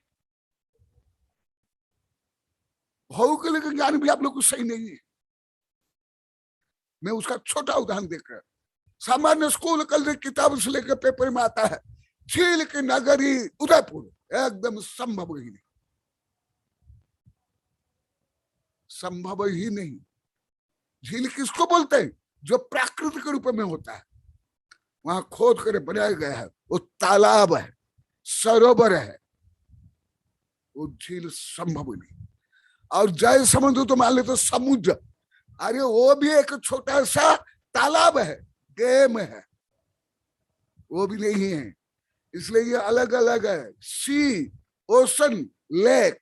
भौगोलिक ज्ञान भी आप लोग को सही नहीं है। मैं उसका छोटा उदाहरण देख रहा हूं। सामान्य स्कूल कल किताब से लेकर पेपर में आता है झील की नगरी उदयपुर, एकदम संभव ही नहीं, संभव ही नहीं। झील किसको बोलते हैं? जो प्राकृतिक रूप में होता है, वहां खोद कर बनाया गया है, वो तालाब है, सरोवर है, वो झील संभव नहीं। और जय समुद्र तो मान ले तो समुद्र, अरे वो भी एक छोटा सा तालाब है, डैम है, वो भी नहीं है। इसलिए ये अलग अलग है। सी, ओशन, लेक,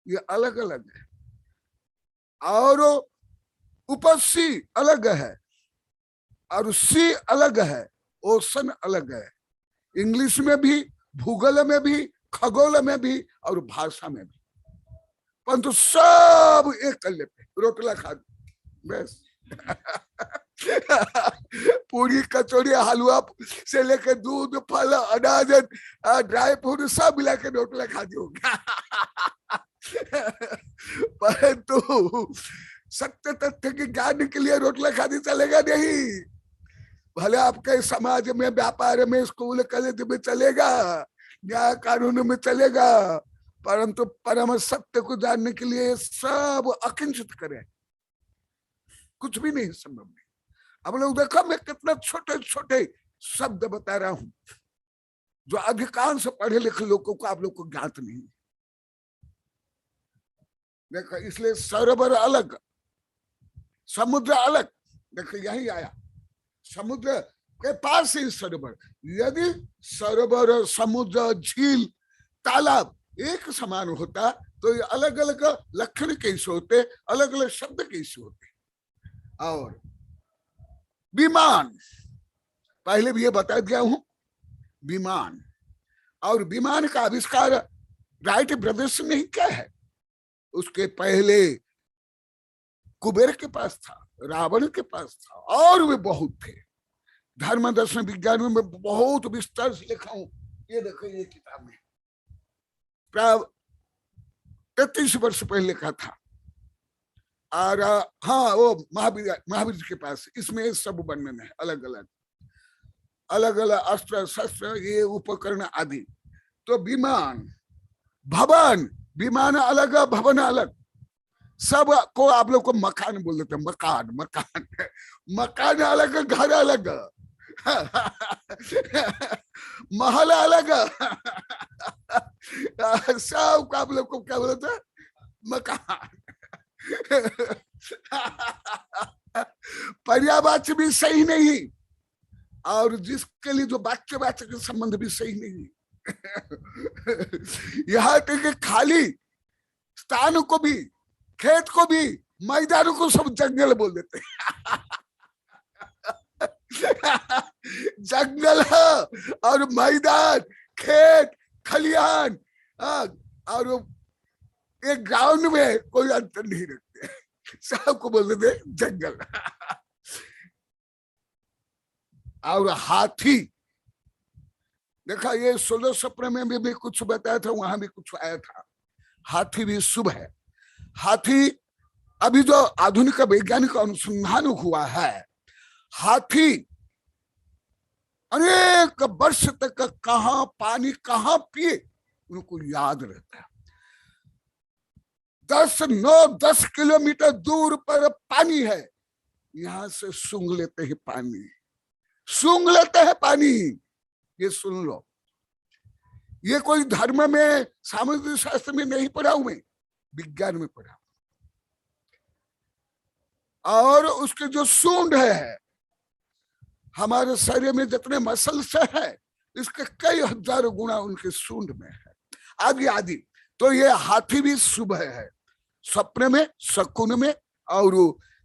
ये अलग अलग है। और ऊपर सी अलग है और सी अलग है, ओशन अलग है। इंग्लिश में भी, भूगोल में भी, खगोल में भी और भाषा में भी, परंतु सब एक कर लेते, रोटला खा बस। पूरी कचौड़ी हलवा से लेकर दूध, फल, अनाज, ड्राई फ्रूट सब मिला के रोटला खा दियोगा। परंतु सत्य तथ्य के ज्ञान के लिए रोटला खाने चलेगा नहीं। भले आपके समाज में, व्यापार में, स्कूल कॉलेज में चलेगा, न्याय कानून में चलेगा, परंतु परम सत्य को जानने के लिए सब अकिंचित करें, कुछ भी नहीं, संभव नहीं। अब लोग देखो मैं कितना छोटे छोटे शब्द बता रहा हूं जो अधिकांश पढ़े लिखे लोगों को, आप लोग को ज्ञात नहीं। देखो इसलिए सरोवर अलग, समुद्र अलग। देखो यही आया, समुद्र के पास ही सरोवर। यदि सरोवर, समुद्र, झील, तालाब एक समान होता तो ये अलग अलग लक्षण कैसे होते, अलग अलग शब्द कैसे होते। और विमान, पहले भी ये बता दिया हूं, विमान और विमान का आविष्कार राइट ब्रदर्स ने ही किया है। उसके पहले कुबेर के पास था, रावण के पास था, और वे बहुत थे। धर्म दर्शन विज्ञान में बहुत विस्तार से लिखा हूं। ये देखो ये किताब में प्राय 33 वर्ष पहले लिखा था। और हाँ, वो महावीर जी के पास, इसमें सब वर्णन है, अलग अलग अलग अलग अस्त्र शस्त्र, ये उपकरण आदि। तो विमान, भवन, विमान अलग, भवन अलग, सब को आप लोग को मकान बोल देते हैं। मकान, मकान, मकान अलग, घर अलग, महल अलग, सब को आप लोग को क्या बोलते हैं? मकान। पर्यावाच्य भी सही नहीं, और जिसके लिए जो वाच्य के संबंध भी सही नहीं। यहाँ तक कि खाली स्थान को भी, खेत को भी, मैदानों को सब जंगल बोल देते हैं। जंगल और मैदान, खेत, खलिहान और एक ग्राउंड में कोई अंतर नहीं रखते, सबको बोल देते जंगल। और हाथी, देखा ये 16 सप्रे में भी कुछ बताया था, वहां भी कुछ आया था। हाथी भी शुभ है। हाथी, अभी जो आधुनिक वैज्ञानिक अनुसंधान हुआ है, हाथी अनेक वर्ष तक कहां पानी कहां पिए उनको याद रहता है। 10 किलोमीटर दूर पर पानी है, यहां से सूंघ लेते हैं पानी, सूंघ लेते हैं पानी। ये सुन लो, ये कोई धर्म में, सामाजिक शास्त्र में नहीं पढ़ा हूं, मैं विज्ञान में पढ़ा। और उसके जो सूंड है, हमारे शरीर में जितने मसल्स है, इसके कई हजारों गुना उनके सूंड में है। आदि आदि तो ये हाथी भी शुभ है, स्वप्न में, शकुन में और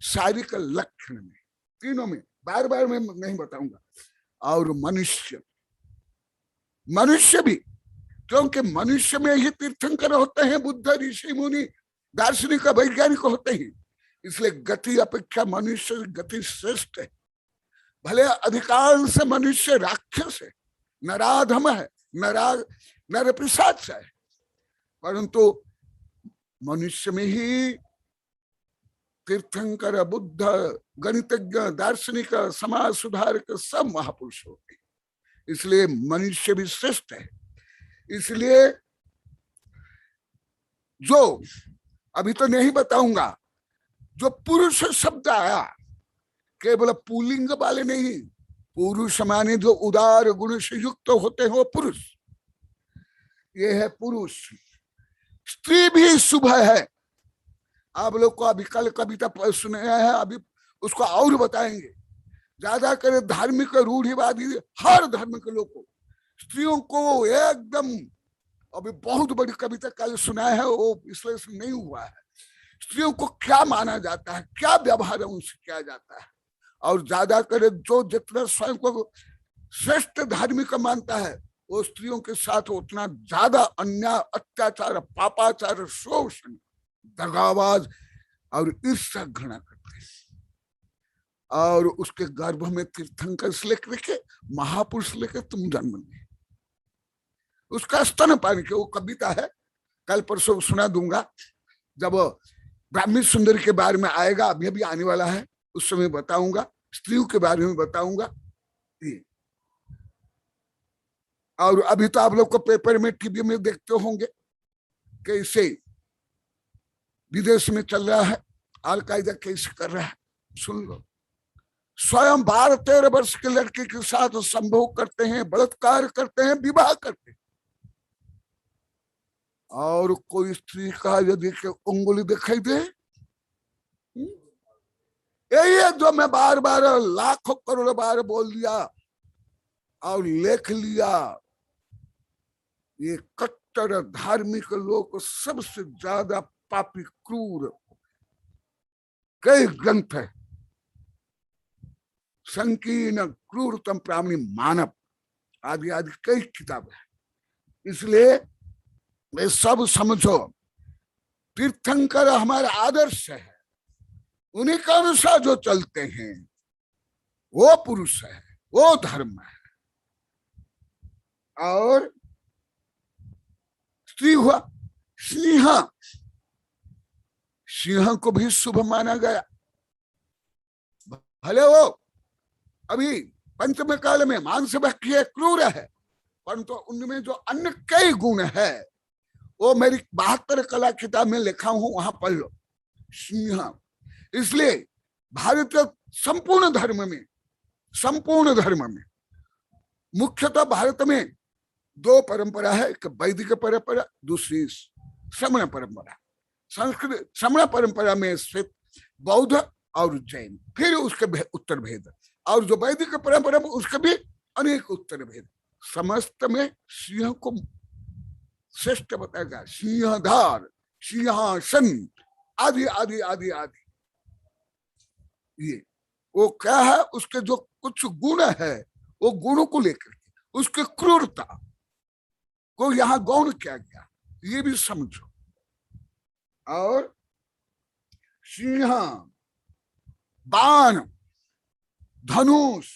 शारीरिक लक्षण में, तीनों में। बार बार मैं नहीं बताऊंगा। और मनुष्य, मनुष्य भी, क्योंकि मनुष्य में ही तीर्थंकर होते हैं, बुद्ध, ऋषि, मुनि, दार्शनिक, वैज्ञानिक होते हैं। इसलिए गति अपेक्षा मनुष्य गति श्रेष्ठ है। भले अधिकांश मनुष्य राक्षस है, नराधम है, नर पिशाच है, परंतु मनुष्य में ही तीर्थंकर, बुद्ध, गणितज्ञ, दार्शनिक, समाज सुधारक सब महापुरुष होते हैं। इसलिए मनुष्य भी श्रेष्ठ है। इसलिए जो अभी तो नहीं बताऊंगा, जो पुरुष शब्द आया केवल पुल्लिंग वाले नहीं, पुरुष माने जो उदार गुण से युक्त होते हैं वो पुरुष, ये है पुरुष। स्त्री भी शुभ है। आप लोग को अभी कल कविता सुने हैं, अभी उसको और बताएंगे। ज्यादा करे धार्मिक रूढ़िवादी हर धर्म के लोग को, स्त्रियों को एकदम, अभी बहुत बड़ी कविता कल सुना है, वो विश्लेषण नहीं हुआ है। स्त्रियों को क्या माना जाता है, क्या व्यवहार उनसे किया जाता है, और ज्यादा करे जो जितना स्वयं को श्रेष्ठ धार्मिक मानता है, वो स्त्रियों के साथ उतना ज्यादा अन्याय, अत्याचार, पापाचार, शोषण, दगाबाज और ईर्ष्या घृणा करते हैं। और उसके गर्भ में तीर्थंकर से लेकर के महापुरुष लेकर तुम जन्म लिए, उसका स्तन पान के, वो कविता है, कल परसों सुना दूंगा। जब ब्राह्मी सुंदरी के बारे में आएगा, अभी अभी आने वाला है, उस समय बताऊंगा। स्त्रियों के बारे में बताऊंगा। और अभी तो आप लोग को पेपर में, टीवी में देखते होंगे कैसे विदेश में चल रहा है, अल-कायदा कैसे कर रहा है, सुन लो। स्वयं 12-13 वर्ष के लड़के के साथ संभोग करते हैं, बलात्कार करते हैं, विवाह करते हैं। और कोई स्त्री का यदि उंगली दिखाई दे, यही है जो मैं बार बार लाखों करोड़ बार बोल दिया और लेख लिया। ये कट्टर धार्मिक लोग सबसे ज्यादा पापी, क्रूर, कई ग्रंथ है, संकीर्ण, क्रूरतम प्राणी मानव आदि आदि कई किताब है। इसलिए वे सब समझो, तीर्थंकर हमारा आदर्श है, उन्हीं के अनुसार जो चलते हैं वो पुरुष है, वो धर्म है। और स्त्री हुआ सिंह, सिंह को भी शुभ माना गया। भले वो अभी पंचम काल में मांस भक्षी, क्रूर है, परंतु उनमें जो अन्य कई गुण है वो मेरी 72 कला किताब में लिखा हूं, वहां पढ़ लो। सिंह। इसलिए भारतीय संपूर्ण धर्म में मुख्यतः भारत में 2 परंपरा है, एक वैदिक परंपरा, दूसरी श्रमण परंपरा। संस्कृत श्रमण परंपरा में श्वेत, बौद्ध और जैन, फिर उसके उत्तर भेद, और जो वैदिक परंपरा में उसके भी अनेक उत्तर भेद। समस्त में सिंह को श्रेष्ठ बताएगा, सिंहधार, सिंहासन आदि आदि आदि आदि। ये वो क्या है, उसके जो कुछ गुण है वो गुणों को लेकर के उसके क्रूरता को यहाँ गौण किया गया, ये भी समझो। और सिंह, बाण, धनुष,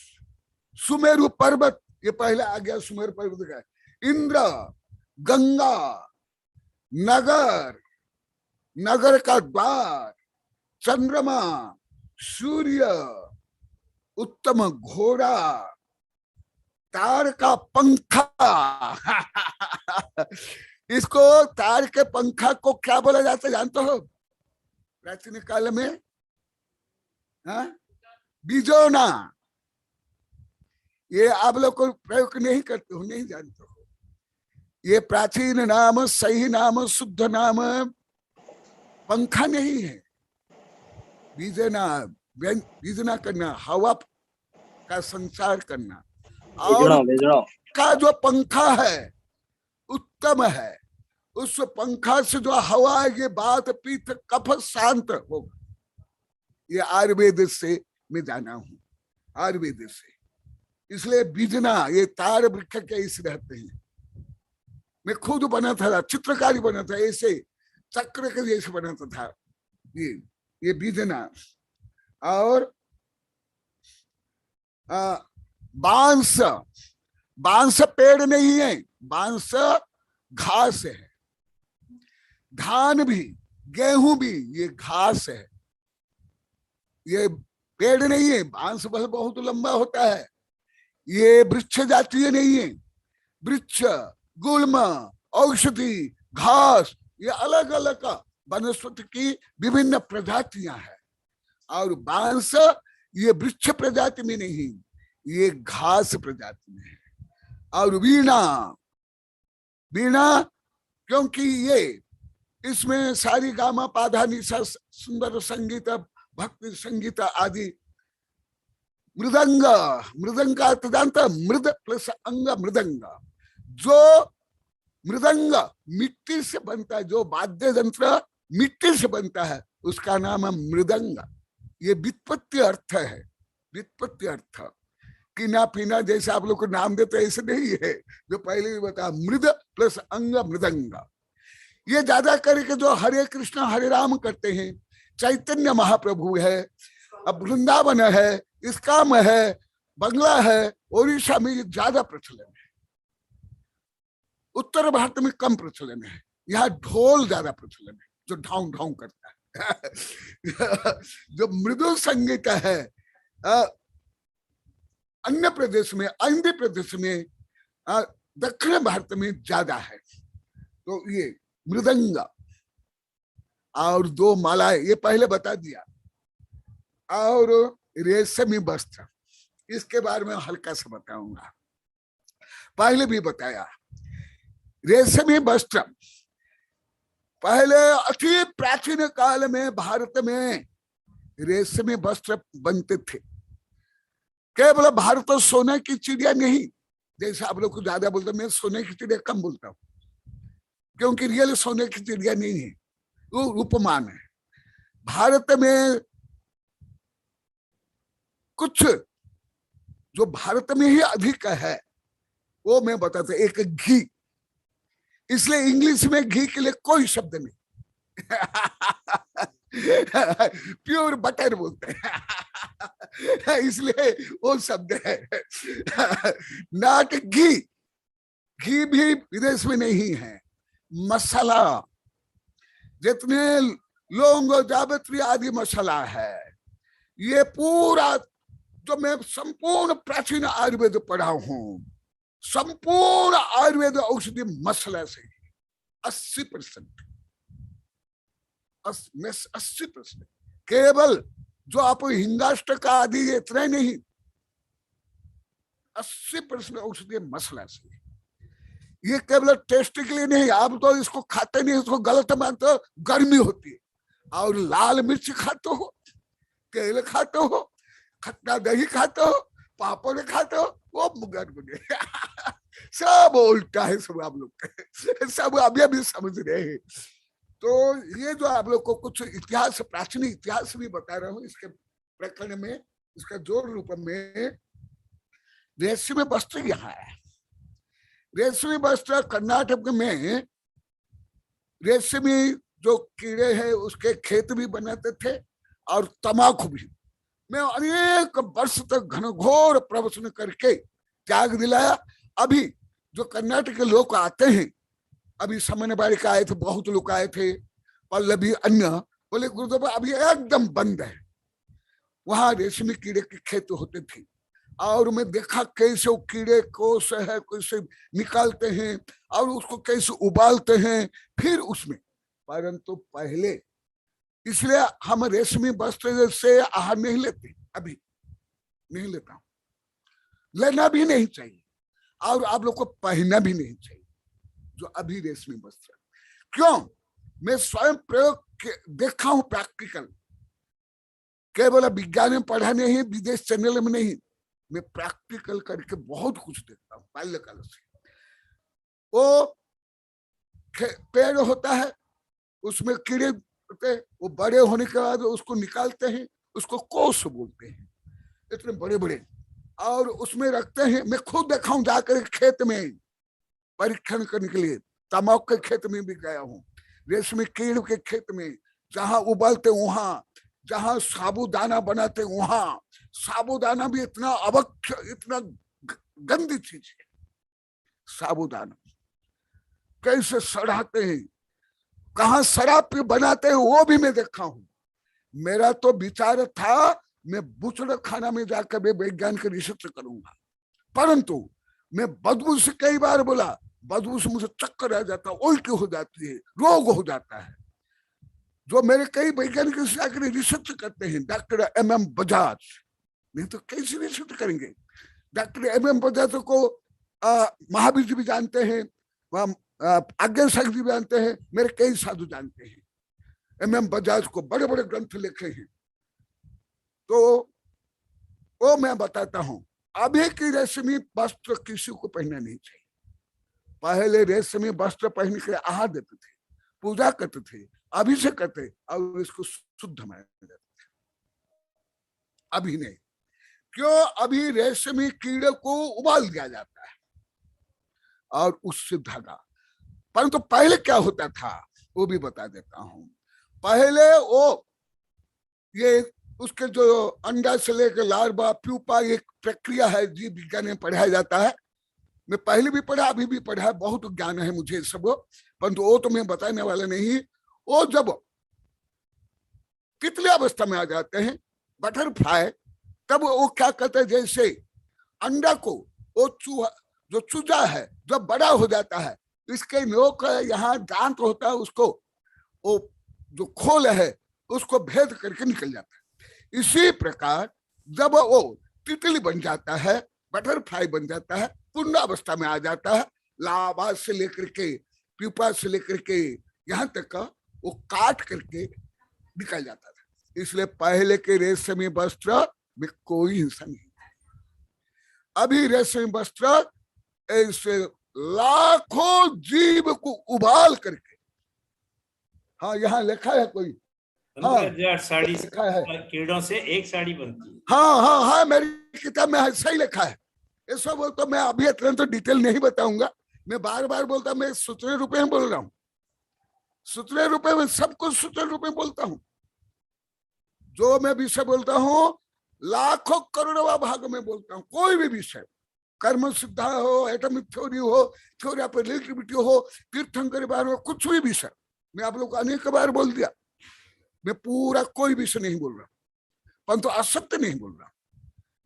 सुमेरु पर्वत, ये पहले आ गया सुमेरु पर्वत का, इंद्र, गंगा, नगर का द्वार, चंद्रमा, सूर्य, उत्तम घोड़ा, तार का पंखा। इसको तार के पंखा को क्या बोला जाता है जानते हो? प्राचीन काल में बिजोना। ये आप लोग को प्रयोग नहीं करते हो, नहीं जानते हो। ये प्राचीन नाम, सही नाम, शुद्ध नाम पंखा नहीं है। बीजना करना, हवा का संचार करना। और का जो पंखा है उत्तम है, उस पंखा से जो हवा ये बात पीत कफ शांत होगा। ये आयुर्वेद से मैं जाना हूं, आयुर्वेद से। इसलिए बीजना ये तार वृक्ष के इस रहते हैं। मैं खुद बना था, चित्रकारी बना था, ऐसे चक्र के जैसे बनाता था ये बीजना। और बांस, बांस पेड़ नहीं है, बांस घास है। धान भी, गेहूं भी, ये घास है, ये पेड़ नहीं है। बांस बहुत लंबा होता है, ये वृक्ष जातीय नहीं है। वृक्ष, गुल्म, औषधि, घास, ये अलग अलग वनस्पति की विभिन्न प्रजातियां हैं। और बांस ये वृक्ष प्रजाति में नहीं, ये घास प्रजाति में है। और वीणा, वीणा क्योंकि ये इसमें सारी गामा पाधा निशा सुंदर संगीत भक्ति संगीत आदि। मृदंग, मृदंग का अर्थ जानता, मृद प्लस अंग मृदंग। जो मृदंग मिट्टी से बनता है, जो वाद्य यंत्र मिट्टी से बनता है, उसका नाम है मृदंग। ये व्युत्पत्ति अर्थ है, व्युत्पत्ति अर्थ। कीना पीना जैसे आप लोग को नाम देते ऐसे नहीं है, जो पहले भी बताया, मृद प्लस अंग मृदंग। ये ज्यादा करके जो हरे कृष्ण हरे राम करते हैं, चैतन्य महाप्रभु है, अब वृंदावन है, इस्काम है, बंगला है, ओडिशा में ये ज्यादा प्रचलन है। उत्तर भारत में कम प्रचलन है। यहाँ ढोल ज्यादा प्रचलन है, जो ढाउं ढाउं करता है। जो मृदु संगीत है अन्य प्रदेश में, आंध्र प्रदेश में, दक्षिण भारत में ज्यादा है। तो ये मृदंग और दो मालाएं, ये पहले बता दिया। और रेशमी वस्त्र, इसके बारे में हल्का सा बताऊंगा, पहले भी बताया। रेशमी वस्त्र पहले अति प्राचीन काल में भारत में रेशमी वस्त्र बनते थे। केवल भारत तो सोने की चिड़िया नहीं, जैसे आप लोग को ज्यादा बोलते, मैं सोने की चिड़िया कम बोलता हूँ, क्योंकि रियल सोने की चिड़िया नहीं है, वो उपमान है। भारत में कुछ जो भारत में ही अधिक है वो मैं बताता। एक घी, इसलिए इंग्लिश में घी के लिए कोई शब्द नहीं। प्योर बटर बोलते हैं, इसलिए वो शब्द है। नॉट घी, घी भी विदेश में नहीं है। मसाला, जितने लौंग जावित्री आदि मसाला है, ये पूरा जो मैं संपूर्ण प्राचीन आयुर्वेद पढ़ा हूं, संपूर्ण आयुर्वेद औषधि मसाला से 80%, 80%। केवल जो आप हिंगाष्टक आदि इतना नहीं, 80% औषधि मसाला से। ये केवल टेस्ट के लिए नहीं, आप तो इसको खाते नहीं, इसको गलत मानते हो। गर्मी होती है और लाल मिर्च खाते हो, केले खाते हो, खट्टा दही खाते हो, पापड़ खाते हो, वो गर्म नहीं। सब उल्टा है सब आप लोग, सब अभी अभी समझ रहे हैं। तो ये जो आप लोग को कुछ इतिहास, प्राचीन इतिहास भी बता रहा हूँ, इसके प्रकरण में, इसका जोड़ रूप में रेशमी वस्त्र यहाँ है। रेशमी वस्त्र कर्नाटक में रेशमी जो कीड़े हैं उसके खेत भी बनाते थे, और तमाकू भी। मैं अनेक वर्ष तक घनघोर प्रवचन करके त्याग दिलाया। अभी जो कर्नाटक के लोग आते हैं, अभी समन्वय का आए थे, बहुत लोग आए थे, पल्लवी अन्य, बोले गुरुदेव अभी एकदम बंद है। वहां रेशमी कीड़े के खेत होते थे, और मैं देखा कैसे वो कीड़े को है कैसे निकालते हैं और उसको कैसे उबालते हैं फिर उसमें। परंतु पहले, इसलिए हम रेशमी वस्त्र से आहार नहीं लेते, अभी नहीं लेता हूं, लेना भी नहीं चाहिए, और आप लोग को पहनना भी नहीं चाहिए जो अभी रेशमी वस्त्र। क्यों? मैं स्वयं प्रयोग देखा हूं, प्रैक्टिकल, केवल विज्ञान में पढ़ा नहीं, विदेश चैनल में नहीं, मैं प्रैक्टिकल करके बहुत कुछ देखता हूँ बाल्यकाल से। वो पेड़ होता है, उसमें कीड़े होते हैं, वो बड़े होने के बाद उसको निकालते हैं, उसको कोस बोलते हैं, इतने बड़े बड़े, और उसमें रखते हैं। मैं खुद देखा हूं जाकर खेत में परीक्षण करने के लिए, तम्बाकू के खेत में भी गया हूँ, रेशमी कीड़ के खेत में, जहां उबलते वहां, जहां साबुदाना बनाते वहां। साबुदाना भी इतना अवक्ष, इतना गंदी चीज है साबुदाना, कैसे सड़ाते हैं, कहां शराब पे बनाते हैं वो भी मैं देखा हूं। मेरा तो विचार था मैं बुचड़ खाना में जाकर मैं वैज्ञानिक रिसर्च करूंगा, परंतु मैं बदबू से कई बार बोला, बदबू से मुझे चक्कर आ जाता, उल्टी हो जाती है, रोग हो जाता है। जो मेरे कई वैज्ञानिक रिसर्च करते हैं, डॉक्टर MM बजाज, नहीं तो कैसे रिसर्च करेंगे। डॉक्टर MM बजाज को महावीर जी भी जानते हैं, आज्ञा साहब जी भी जानते हैं, मेरे कई साधु जानते हैं। MM बजाज को बड़े बड़े ग्रंथ लिखे हैं। तो वो मैं बताता हूं, अभी की रेशमी वस्त्र किसी को पहनना नहीं चाहिए। पहले रेशमी वस्त्र पहन के आहार देते थे, पूजा करते थे, अभिषेक करते और इसको शुद्ध माना जाता था। अभी नहीं, क्यों? अभी रेशमी कीड़े को उबाल दिया जाता है और उससे धागा। परंतु पहले क्या होता था वो भी बता देता हूं। पहले वो ये उसके जो अंडा से लेकर लार्वा, प्यूपा, एक प्रक्रिया है, जीव विज्ञान में पढ़ाया जाता है। मैं पहले भी पढ़ा, अभी भी पढ़ा, बहुत ज्ञान है मुझे सब, परंतु वो तो मैं बताने वाला नहीं। वो जब तितली अवस्था में आ जाते हैं, बटरफ्लाई, तब वो क्या करते हैं, जैसे अंडा को वो चूहा, जो चूजा है, जब बड़ा हो जाता है, इसके नोक यहाँ दांत होता है, उसको वो जो खोल है उसको भेद करके निकल जाता है। इसी प्रकार जब वो तितली बन जाता है, बटरफ्लाई बन जाता है, पूर्णावस्था में आ जाता है, लावा से लेकर के प्यूपा से लेकर के यहाँ तक का वो काट करके निकल जाता था। इसलिए पहले के रेशमी वस्त्र में कोई हिंसा नहीं है। अभी रेशमी वस्त्र ऐसे लाखों जीव को उबाल करके, हाँ यहाँ लिखा है कोई, 15,000 साड़ी लिखा है, कीड़ों से एक साड़ी बनती है। हाँ हाँ हाँ, मेरी किताब में सही लिखा है। ये सब तो मैं अभी इतना तो डिटेल नहीं बताऊंगा, मैं बार बार बोलता, मैं सूत्र रूप में बोल रहा हूँ, सूत्र रूप में सब कुछ सूत्र रूप में बोलता हूँ। जो मैं विषय बोलता हूँ लाखों करोड़ों भाग में बोलता हूँ। कोई भी विषय, कर्म सिद्धा हो, एटॉमिक थ्योरी हो, थ्योरी ऑफ रिलेटिविटी हो, तीर्थंकर बारे में कुछ भी विषय, मैं आप लोग को अनेक बार बोल दिया। मैं पूरा कोई विषय नहीं बोल रहा, परंतु असत्य नहीं बोल रहा,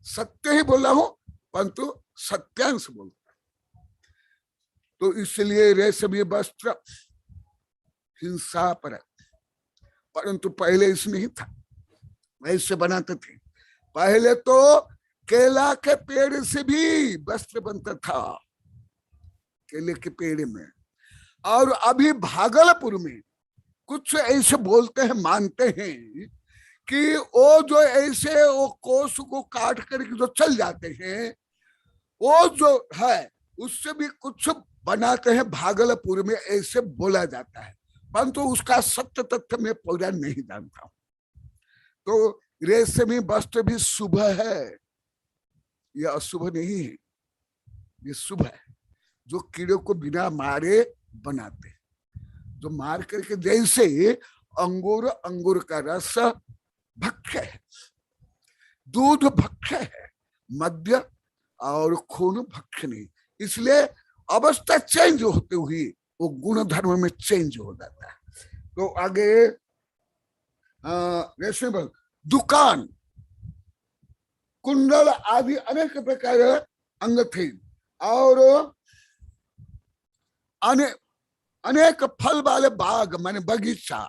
सत्य ही बोल रहा हूं, परंतु सत्यांश बोल रहा। तो इसलिए रेशमी वस्त्र हिंसा पर, परंतु पहले इस नहीं था, वैसे बनाते थे। पहले तो केला के पेड़ से भी वस्त्र बनता था, केले के पेड़ में। और अभी भागलपुर में कुछ ऐसे बोलते हैं, मानते हैं कि वो जो ऐसे वो कोस को काट करके जो चल जाते हैं, वो जो है उससे भी कुछ बनाते हैं। भागलपुर में ऐसे बोला जाता है, परंतु उसका सत्य तथ्य मैं पूरा नहीं जानता हूं। तो रेशमी वस्त्र भी शुभ है, यह अशुभ नहीं है, ये शुभ है। जो कीड़े को बिना मारे बनाते, जो मार करके, जैसे अंगूर, अंगूर का रस भक्ष्य है, दूध भक्ष्य है, मद्य और खून भक्ष्य नहीं। इसलिए अवस्था चेंज होते हुए वो गुण धर्म में चेंज हो जाता है। तो आगे रेशमी दुकान, कुंडल आदि अनेक प्रकार अंग थे, और अनेक फल वाले बाग माने बगीचा।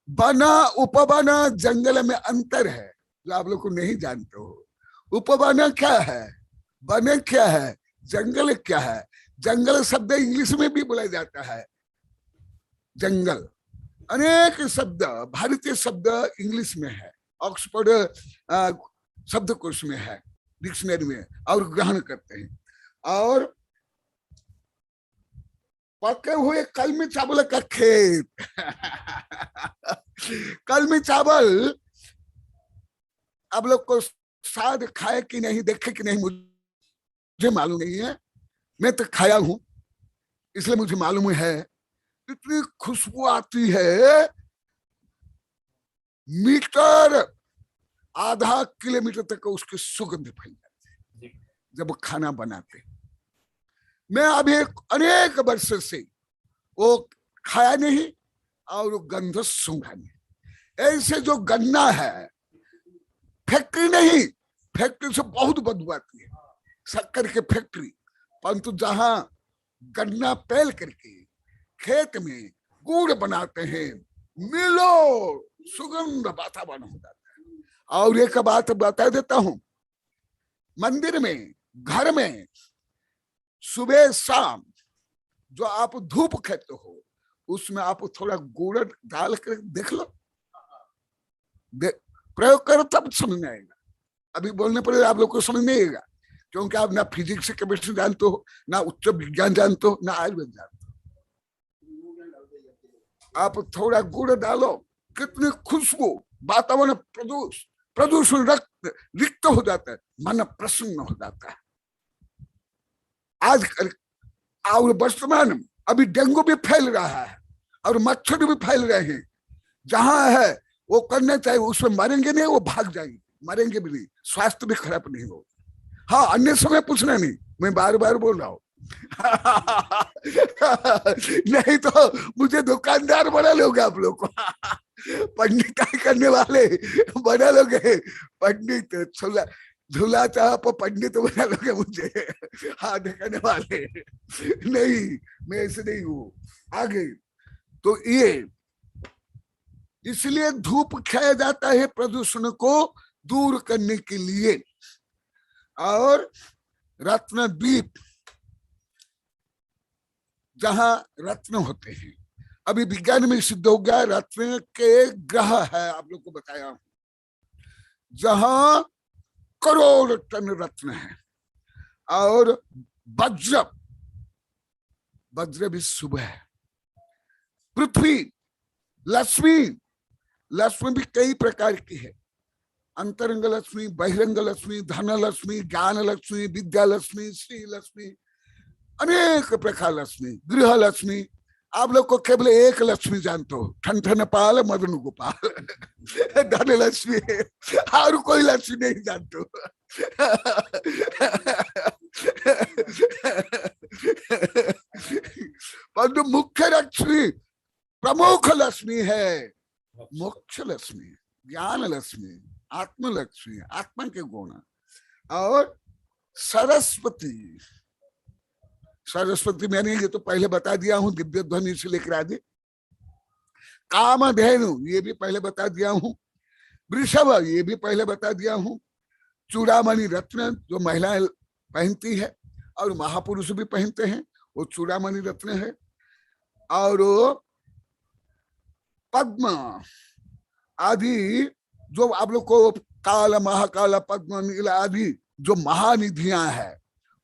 बना उपबना जंगल में अंतर है, जो आप लोग को नहीं जानते हो। उपबना क्या है, बने क्या है, जंगल क्या है। जंगल शब्द इंग्लिश में भी बोला जाता है, जंगल। अनेक शब्द, भारतीय शब्द इंग्लिश में है, ऑक्सफोर्ड शब्दकोश में है, डिक्शनरी में, और ग्रहण करते हैं। और पके हुए कलमी चावल का खेत। कलमी चावल आप लोग को शायद खाए कि नहीं, देखे कि नहीं मुझे मालूम नहीं है, मैं तो खाया हूं इसलिए मुझे मालूम है। इतनी खुशबू आती है, मीटर आधा किलोमीटर तक उसकी सुगंध फैल जाती है जब खाना बनाते। मैं अभी अनेक वर्ष से वो खाया नहीं और गंध सूंघा नहीं। ऐसे जो गन्ना है, फैक्ट्री नहीं, फैक्ट्री से बहुत बदबू आती है, शक्कर के फैक्ट्री, परंतु जहां गन्ना पेल करके खेत में गुड़ बनाते हैं, मिलो सुगंध वातावरण हो जाता है। और एक बात बता देता हूं, मंदिर में, घर में सुबह शाम जो आप धूप खेते हो उसमें आप थोड़ा गुड़ डाल कर देख लो, प्रयोग करो तब समझ में आएगा। अभी बोलने पर आप लोग को समझ नहीं आएगा, क्योंकि आप ना फिजिक्स केमिस्ट्री जानते हो, ना उच्च विज्ञान जानते हो, ना आयुर्वेद जानते हो। आप थोड़ा गुड़ डालो, कितनी खुशबू, वातावरण प्रदूषण रिक्त हो जाता है, मन प्रसन्न हो जाता है। आज और वर्तमान में अभी डेंगू भी फैल रहा है और मच्छर भी फैल रहे हैं। जहां है वो करना चाहिए, उसमें मरेंगे नहीं, वो भाग जाएंगे, मरेंगे भी नहीं, स्वास्थ्य भी खराब नहीं होगा। हाँ, अन्य समय पूछना नहीं, मैं बार बार बोल रहा हूँ। नहीं तो मुझे दुकानदार बना लोगे आप लोग को। पंडिताई करने वाले बना लोगे, पंडित झूला चाप पंडित बना लोगे मुझे, हाथ दिखाने वाले नहीं, मैं ऐसे नहीं हूँ। आगे तो ये इसलिए धूप खाया जाता है प्रदूषण को दूर करने के लिए। और रत्न द्वीप, जहां रत्न होते हैं, अभी विज्ञान में सिद्ध हो गया, रत्न के ग्रह है, आप लोग को बताया हूं, जहां करोड़ टन रत्न है। और वज्र, वज्र भी शुभ है। पृथ्वी, लक्ष्मी, लक्ष्मी भी कई प्रकार की है, अंतरंग लक्ष्मी, बहिरंग लक्ष्मी, धन लक्ष्मी, ज्ञान लक्ष्मी, विद्या लक्ष्मी, श्री लक्ष्मी, अनेक प्रकार लक्ष्मी, गृह लक्ष्मी। आप लोग को केवल एक लक्ष्मी जानते हो, ठन ठन पाल मदन गोपाल, धन लक्ष्मी, और कोई लक्ष्मी नहीं जानते हो। परंतु मुख्य लक्ष्मी, प्रमुख लक्ष्मी है मोक्ष लक्ष्मी, ज्ञान लक्ष्मी, आत्म लक्ष्मी, आत्मा के गुण। और सरस्वती, सरस्वती मैंने ये तो पहले बता दिया हूं, दिव्य ध्वनि से लेकर आदि। कामधेनु ये भी पहले बता दिया हूं। वृषभ ये भी पहले बता दिया हूं। चूड़ामणि रत्न जो महिलाएं पहनती है और महापुरुष भी पहनते हैं, वो चूड़ामणि रत्न है। और पद्म आदि जो आप लोग को काल, महाकाल, पद्म, नील आदि जो महानिधियां हैं,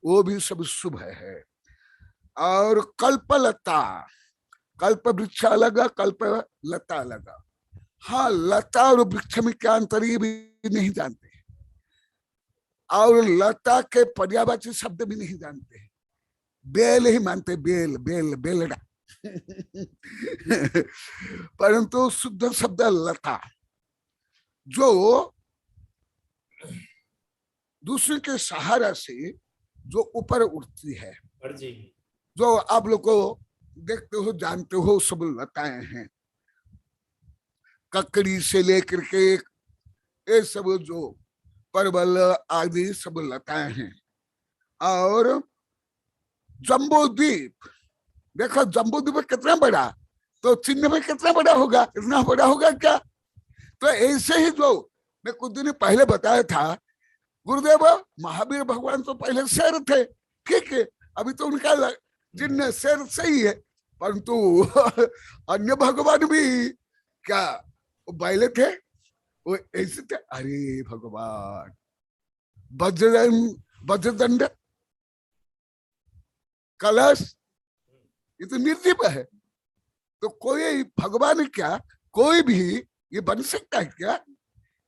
वो भी सब शुभ है। और कल्पलता, कल्प वृक्ष अलग, कल्प लता अलग। हाँ, लता और वृक्ष में क्या अंतर ये भी नहीं जानते, और लता के पर्यायवाची शब्द भी नहीं जानते, बेल ही मानते, बेल, बेल, बेलड़ा। परंतु शुद्ध शब्द लता, जो दूसरे के सहारा से जो ऊपर उठती है, जो आप लोग को देखते हो, जानते हो, सब लताएं हैं। ककड़ी से लेकर के ये सब जो परवल आदि सब लताएं हैं। और जम्बो द्वीप, देखो जम्बो द्वीप कितना बड़ा, तो चिन्ह में कितना बड़ा होगा, इतना बड़ा होगा क्या। तो ऐसे ही जो मैं कुछ दिन पहले बताया था, गुरुदेव महावीर भगवान तो पहले शेर थे, ठीक है, अभी तो उनका जिन्न शेर सही है, परंतु अन्य भगवान भी क्या बैले थे, वो ऐसे थे। अरे भगवान, वज्रदंड, कलश, ये तो निर्जीव है। तो कोई भगवान क्या कोई भी ये बन सकता है क्या?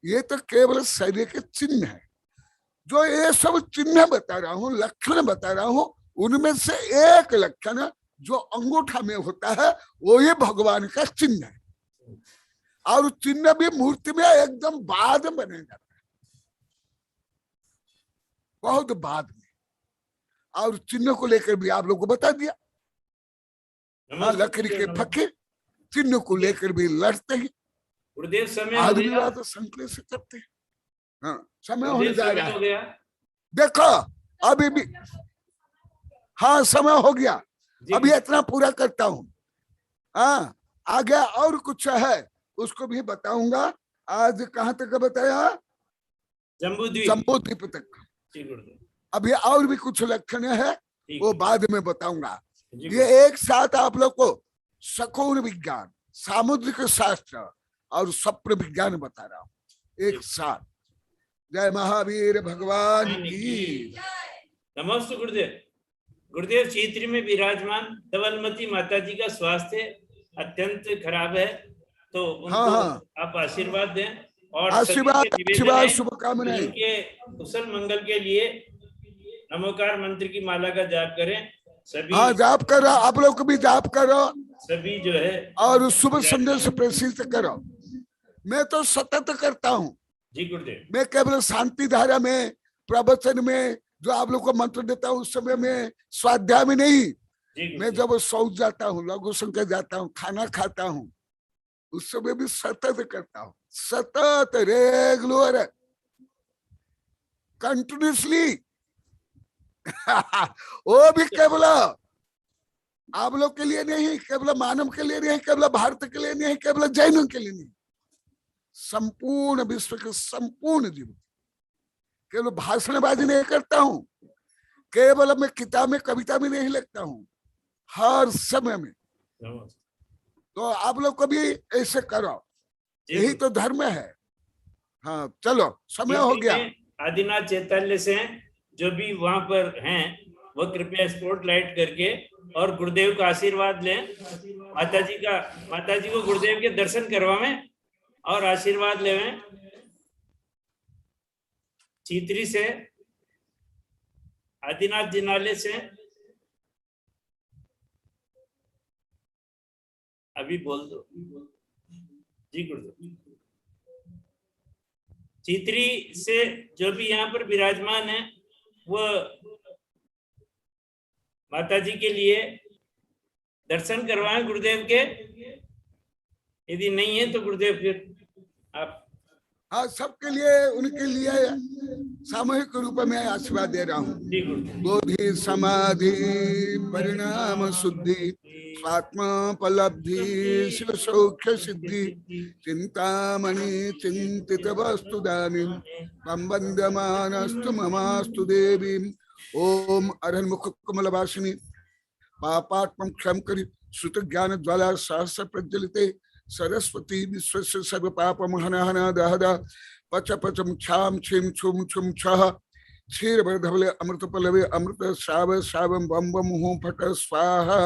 ये तो केवल शरीर के चिन्ह है। जो ये सब चिन्ह बता रहा हूँ, लक्षण बता रहा हूँ, उनमें से एक लक्षण जो अंगूठा में होता है वो ये भगवान का चिन्ह है। और चिन्ह भी मूर्ति में एकदम बाद में बने जाता है, बहुत बाद में। और चिन्ह को लेकर भी आप लोग को बता दिया, लकड़ी के फकीर चिन्ह को लेकर भी लड़ते हैं, गुरुदेव समय हो आदमी गया। तो संकल्प से करते हैं। हाँ, समय होने जा रहा हो है। गया। देखो अभी भी, हाँ समय हो गया, जी, अभी इतना पूरा करता हूँ। हाँ, आगे और कुछ है उसको भी बताऊंगा। आज कहाँ तक बताया? जम्बूद्वीप। जम्बूद्वीप तक। जी गुरुदेव। अभी और भी कुछ लक्षण है, ठीक वो है। बाद में बताऊंगा। जी ये एक साथ आप लोग को खगोल विज्ञान, सामुद्रिक शास्त्र और स्वप्न विज्ञान बता रहा हूँ एक साथ। जय महावीर भगवान की। नमस्ते गुरुदेव। गुरुदेव क्षेत्र में विराजमान धवलमती माता जी का स्वास्थ्य अत्यंत खराब है, तो उनको हाँ। आप आशीर्वाद दें और आशीर्वाद, सभी के आशीर्वाद, निवेदन है शुभकामनाएं। कि उनके कुशल मंगल के लिए नमोकार मंत्र की माला का जाप करें। सभी हाँ, जाप करो, आप लोग को भी जाप करो सभी जो है और शुभ संदेश प्रेषित करो। मैं तो सतत करता हूँ। जी गुरुदेव। मैं केवल शांति धारा में, प्रवचन में जो आप लोग को मंत्र देता हूँ उस समय में, स्वाध्याय में नहीं। जी मैं जब शौच जाता हूँ, लघु संख्या जाता हूँ, खाना खाता हूँ, उस समय भी सतत करता हूँ, सतत, रेगुलर, कंटिन्यूसली। वो भी केवल आप लोग के लिए नहीं, केवल मानव के लिए नहीं, केवल भारत के लिए नहीं, केवल जैनों के लिए नहीं, संपूर्ण विश्व के संपूर्ण जीव। केवल भाषणबाजी नहीं करता हूँ, केवल मैं किताब में कविता में नहीं लिखता हूँ, हर समय में। तो आप लोग को भी ऐसे करो, यही तो धर्म है। हाँ चलो, समय हो गया। आदिनाथ चैतन्य से जो भी वहां पर हैं वो कृपया स्पॉटलाइट करके और गुरुदेव का आशीर्वाद लें। माता जी को गुरुदेव के दर्शन करवाएं और आशीर्वाद लेवें। चीतरी से, आदिनाथ जिनाले से अभी बोल दो। जी गुरुदेव। चीतरी से जो भी यहाँ पर विराजमान है वो माता जी के लिए दर्शन करवाएं गुरुदेव के। यदि नहीं है तो गुरुदेव फिर आप। हाँ, सबके लिए, उनके लिए सामूहिक रूप में आशीर्वाद दे रहा हूँ। बोधि समाधि परिणाम शुद्धि स्वात्मोपलब्धि शिव सौख्य सिद्धि चिंतामणि चिंतित वस्तु दानी तम वंद्यमानस्तु ममास्तु देवी। ओम अरहन्मुख कमलवासिनी पापात्मं क्षम करि श्रुत ज्ञान ज्वाला सहस्र प्रज्वलिते सरस्वती विश्वस्य सर्व पाप महनहना दहदा पच पचम क्षाम छिम छुम छुम छह क्षीर धवले अमृत पलवे अमृत श्राव श्रावम बम बम हूं फट स्वाहा।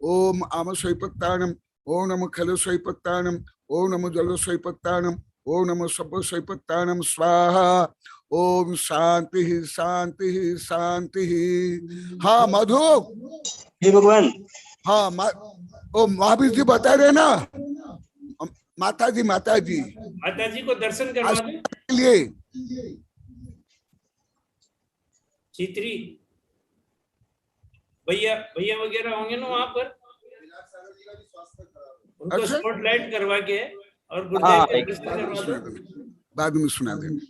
ओम आम स्वैपत्तानम, ओम नमो खल स्वैपत्तानम, ओम नमो जल स्वैपत्तानम, ओम नमो सप स्वैपत्तानम स्वाहा। ओम शांति शांति शांति। हाँ मधु। जी भगवान। हाँ ओ महावीर जी बता रहे ना, माता जी को दर्शन करवा के लिए चित्री भैया वगैरह होंगे ना वहां पर, उनको स्पॉटलाइट करवा के और गुरुदेव का दर्शन करवा दो। बाद में सुना देंगे।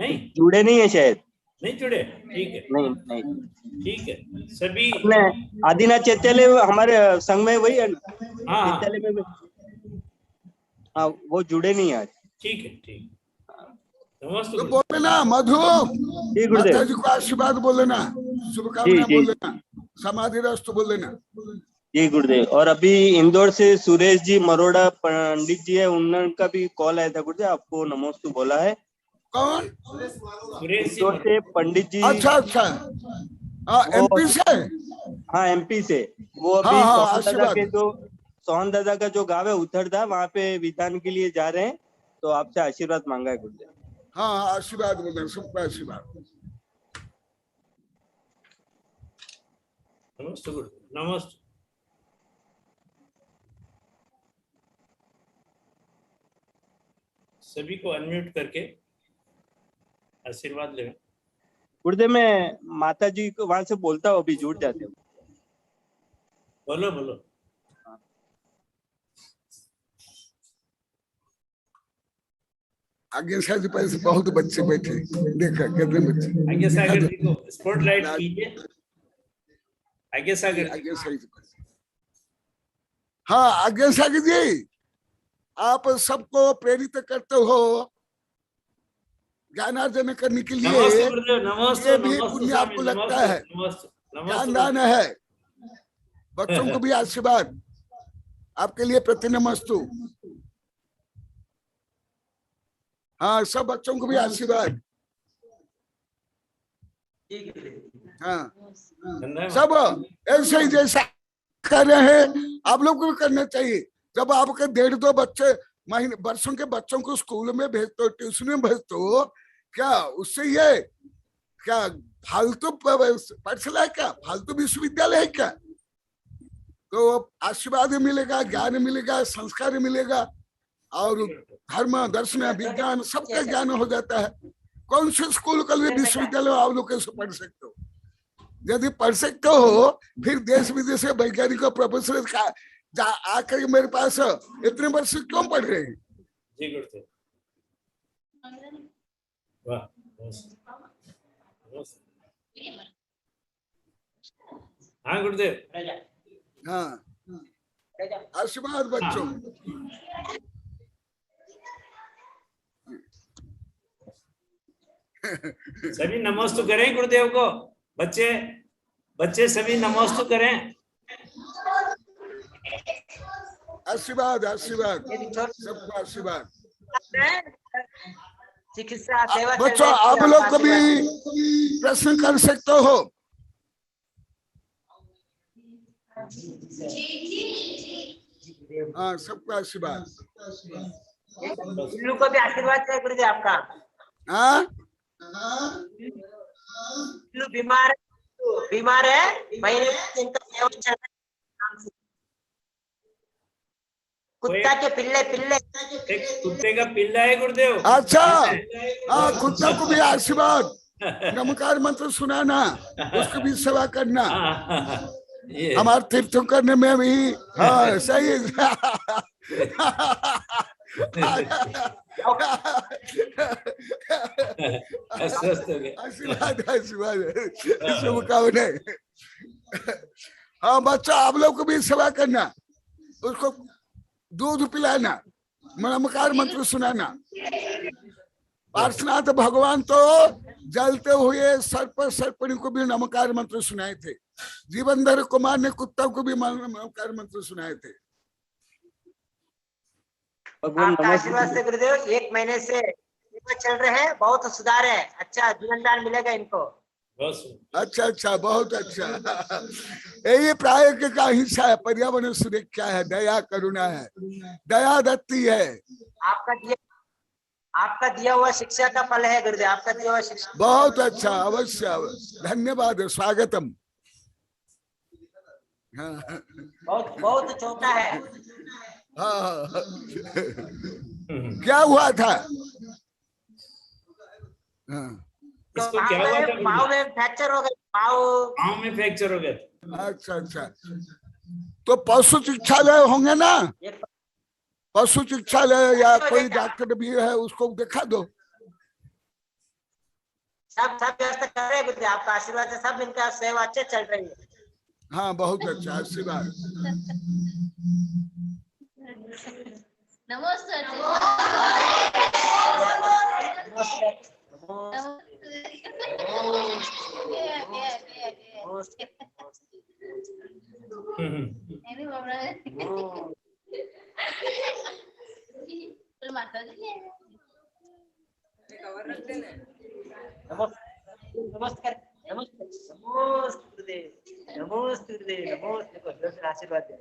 नहीं जुड़े नहीं है शायद। नहीं जुड़े, ठीक है। नहीं ठीक है। सभी अपने आदिनाथ चैतन्य हमारे संघ में वही है ना। हाँ चैतन्य में हाँ, वो जुड़े नहीं आज। ठीक है, ठीक। नमस्ते। तो बोले ना मधु, माता जी को आशीर्वाद बोले ना, शुभकामना बोले ना, समाधि रस्त बोले ना। जी गुरुदेव। और अभी इंदौर से सुरेश जी मरोड़ा पंडित जी है, उनका भी कॉल आया था गुरुदेव, आपको नमोस्तु बोला है। कौन? इंदौर से पंडित जी। अच्छा। MP से। हाँ MP से। वो अभी हाँ, सोहन दादा आशीर्वाद। के जो सोहन दादा का जो गाँव है उथरदा, वहाँ पे विधान के लिए जा रहे हैं, तो आपसे आशीर्वाद मांगा है गुरुदेव। हाँ, आशीर्वाद बोले, सबका आशीर्वाद। नमस्ते गुरुदेव, नमस्ते। सभी को अनम्यूट करके आशीर्वाद ले। गुरुदेव मैं माता जी को वहां से बोलता हूँ, अभी जुड़ जाते हो। बोलो बोलो। आगे शायद पास बहुत बच्चे बैठे, देखा कितने बच्चे। आगे सागर जी को स्पॉटलाइट कीजिए। आगे सागर जी। आगे सागर। हाँ, आगे सागर जी, आप सबको प्रेरित करते हो ज्ञानार्जन करने के लिए। नमस्ते गुरुदेव, नमस्ते। ये भी नमस्ते पुण्य स्वामी, आपको लगता नमस्ते, है, नमस्ते, ज्ञान नमस्ते। दान है। बच्चों को भी आशीर्वाद, आपके लिए प्रतिनमस्तु। हाँ, सब बच्चों को भी आशीर्वाद। हाँ, धन्यवाद। सब ऐसे ही जैसा कर रहे हैं आप लोग को भी करना चाहिए। जब आपके 1.5-2 बच्चे महीने वर्षों के बच्चों को स्कूल में भेजते हो, ट्यूशन में भेजते हो, क्या उससे ये क्या फालतू पाठशाला है, क्या फालतू विश्वविद्यालय है क्या? तो आशीर्वाद मिलेगा, ज्ञान मिलेगा, संस्कार मिलेगा, और धर्म दर्शन विज्ञान सबका ज्ञान हो जाता है। कौन से स्कूल कल विश्वविद्यालय आप लोग कैसे पढ़ सकते हो? यदि पढ़ सकते हो फिर देश विदेश के वैज्ञानिकों प्रोफेसर का आकर मेरे पास इतने वर्ष क्यों पढ़ रहे हैं? जी गुरुदेव। वाह, हाँ गुरुदेव। हाँ, आशीर्वाद बच्चों। सभी नमस्ते करें गुरुदेव को। बच्चे बच्चे सभी नमस्ते करें। आशीर्वाद, आशीर्वाद, सबको आशीर्वाद। चिकित्सा सेवा बच्चों आप लोग को भी प्रश्न कर सकते हो। हाँ, सबका आशीर्वाद। बिल्लू को भी आशीर्वाद है गुरुदेव आपका। हाँ, बिल्लू बीमार है, महीने इनका सेवा चल रहा है। कुत्ता के पिल्ले एक कुत्ते का पिल्ला है गुरुदेव। अच्छा, हाँ, कुत्ता को भी आशीर्वाद, नमस्कार मंत्र सुनाना, उसको भी सेवा करना। हमारे तीर्थों करने में भी हाँ सही। आशीर्वाद, आशीर्वाद, शुभकामना। हाँ बच्चा, आप लोग को भी सेवा करना, उसको दूध पिलाना, नमस्कार मंत्र सुनाना। पार्श्वनाथ भगवान तो जलते हुए सर्प सर्पणी को भी नमस्कार मंत्र सुनाए थे। जीवनधर कुमार ने कुत्ता को भी नमस्कार मंत्र सुनाए थे। आपका आशीर्वाद से गुरुदेव 1 महीने से सेवा चल रहे हैं, बहुत सुधार है, अच्छा जीवन दान मिलेगा इनको। अच्छा अच्छा, बहुत अच्छा। यही प्रायोगिक का हिस्सा है, पर्यावरण सुरक्षा है, दया करुणा है, दया दत्ती है। आपका दिया हुआ शिक्षा का फल है गुरुदेव, आपका दिया हुआ शिक्षा। बहुत अच्छा, अवश्य अवश्य, धन्यवाद, स्वागतम। हाँ, बहुत छोटा है। हाँ, क्या हुआ था? हाँ, इसको क्या हुआ था? पाँव में फ्रैक्चर हो गया, पाँव में फ्रैक्चर हो गया। अच्छा अच्छा, तो पशु चिकित्सालय होंगे ना, पशु चिकित्सालय या कोई डॉक्टर भी है, उसको दिखा दो। सब व्यवस्था कर रहे हैं गुरुदेव, आपका आशीर्वाद से सब इनका सेवा अच्छे चल रही है। हाँ, बहुत अच्छा, आशीर्वाद। नमस्ते। नमस्कार। नमस्ते नमोस्तुते नमोस्तुते नमोस्तुते को जोर से आशीर्वाद दे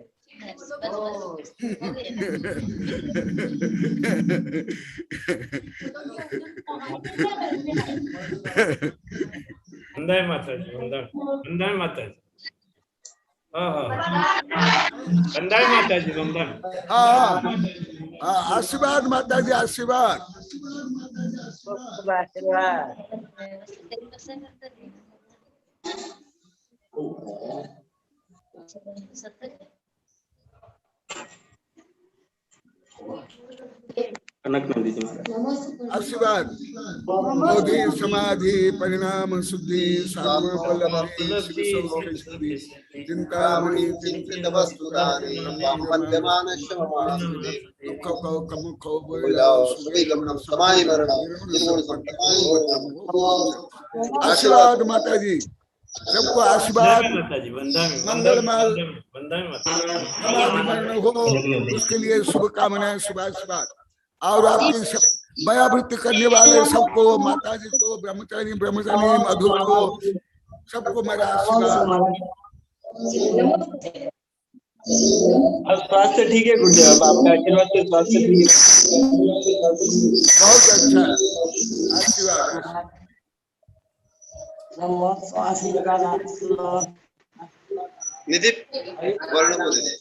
वंदन माता जी वंदन वंदन माता जी वंदन माता जी वंदन आशीर्वाद माता जी आशीर्वाद आशीर्वाद कनक नंदी जी महाराज आशीर्वाद बोधि समाधि परिणाम शुद्धि सात्वपल्लभि शिव सौख्य सिद्धि चिंतामणि चिंतित वस्तुदानि दुख को कम को आशीर्वाद माता जी सबको आशीर्वाद माता जी वंदन मंगलमय वंदन माता हो उसके लिए शुभकामनाएं शुभाशीर्वाद और आपकी सब बयावृत्ति करने वाले सबको माता जी को ब्रह्मचारी ब्रह्मचारी मधु को सबको मेरा आशीर्वाद। अब स्वास्थ्य ठीक है गुरुदेव, अब आपका आशीर्वाद से स्वास्थ्य ठीक है। बहुत अच्छा आशीर्वाद। निधि वर्ण को दे दे।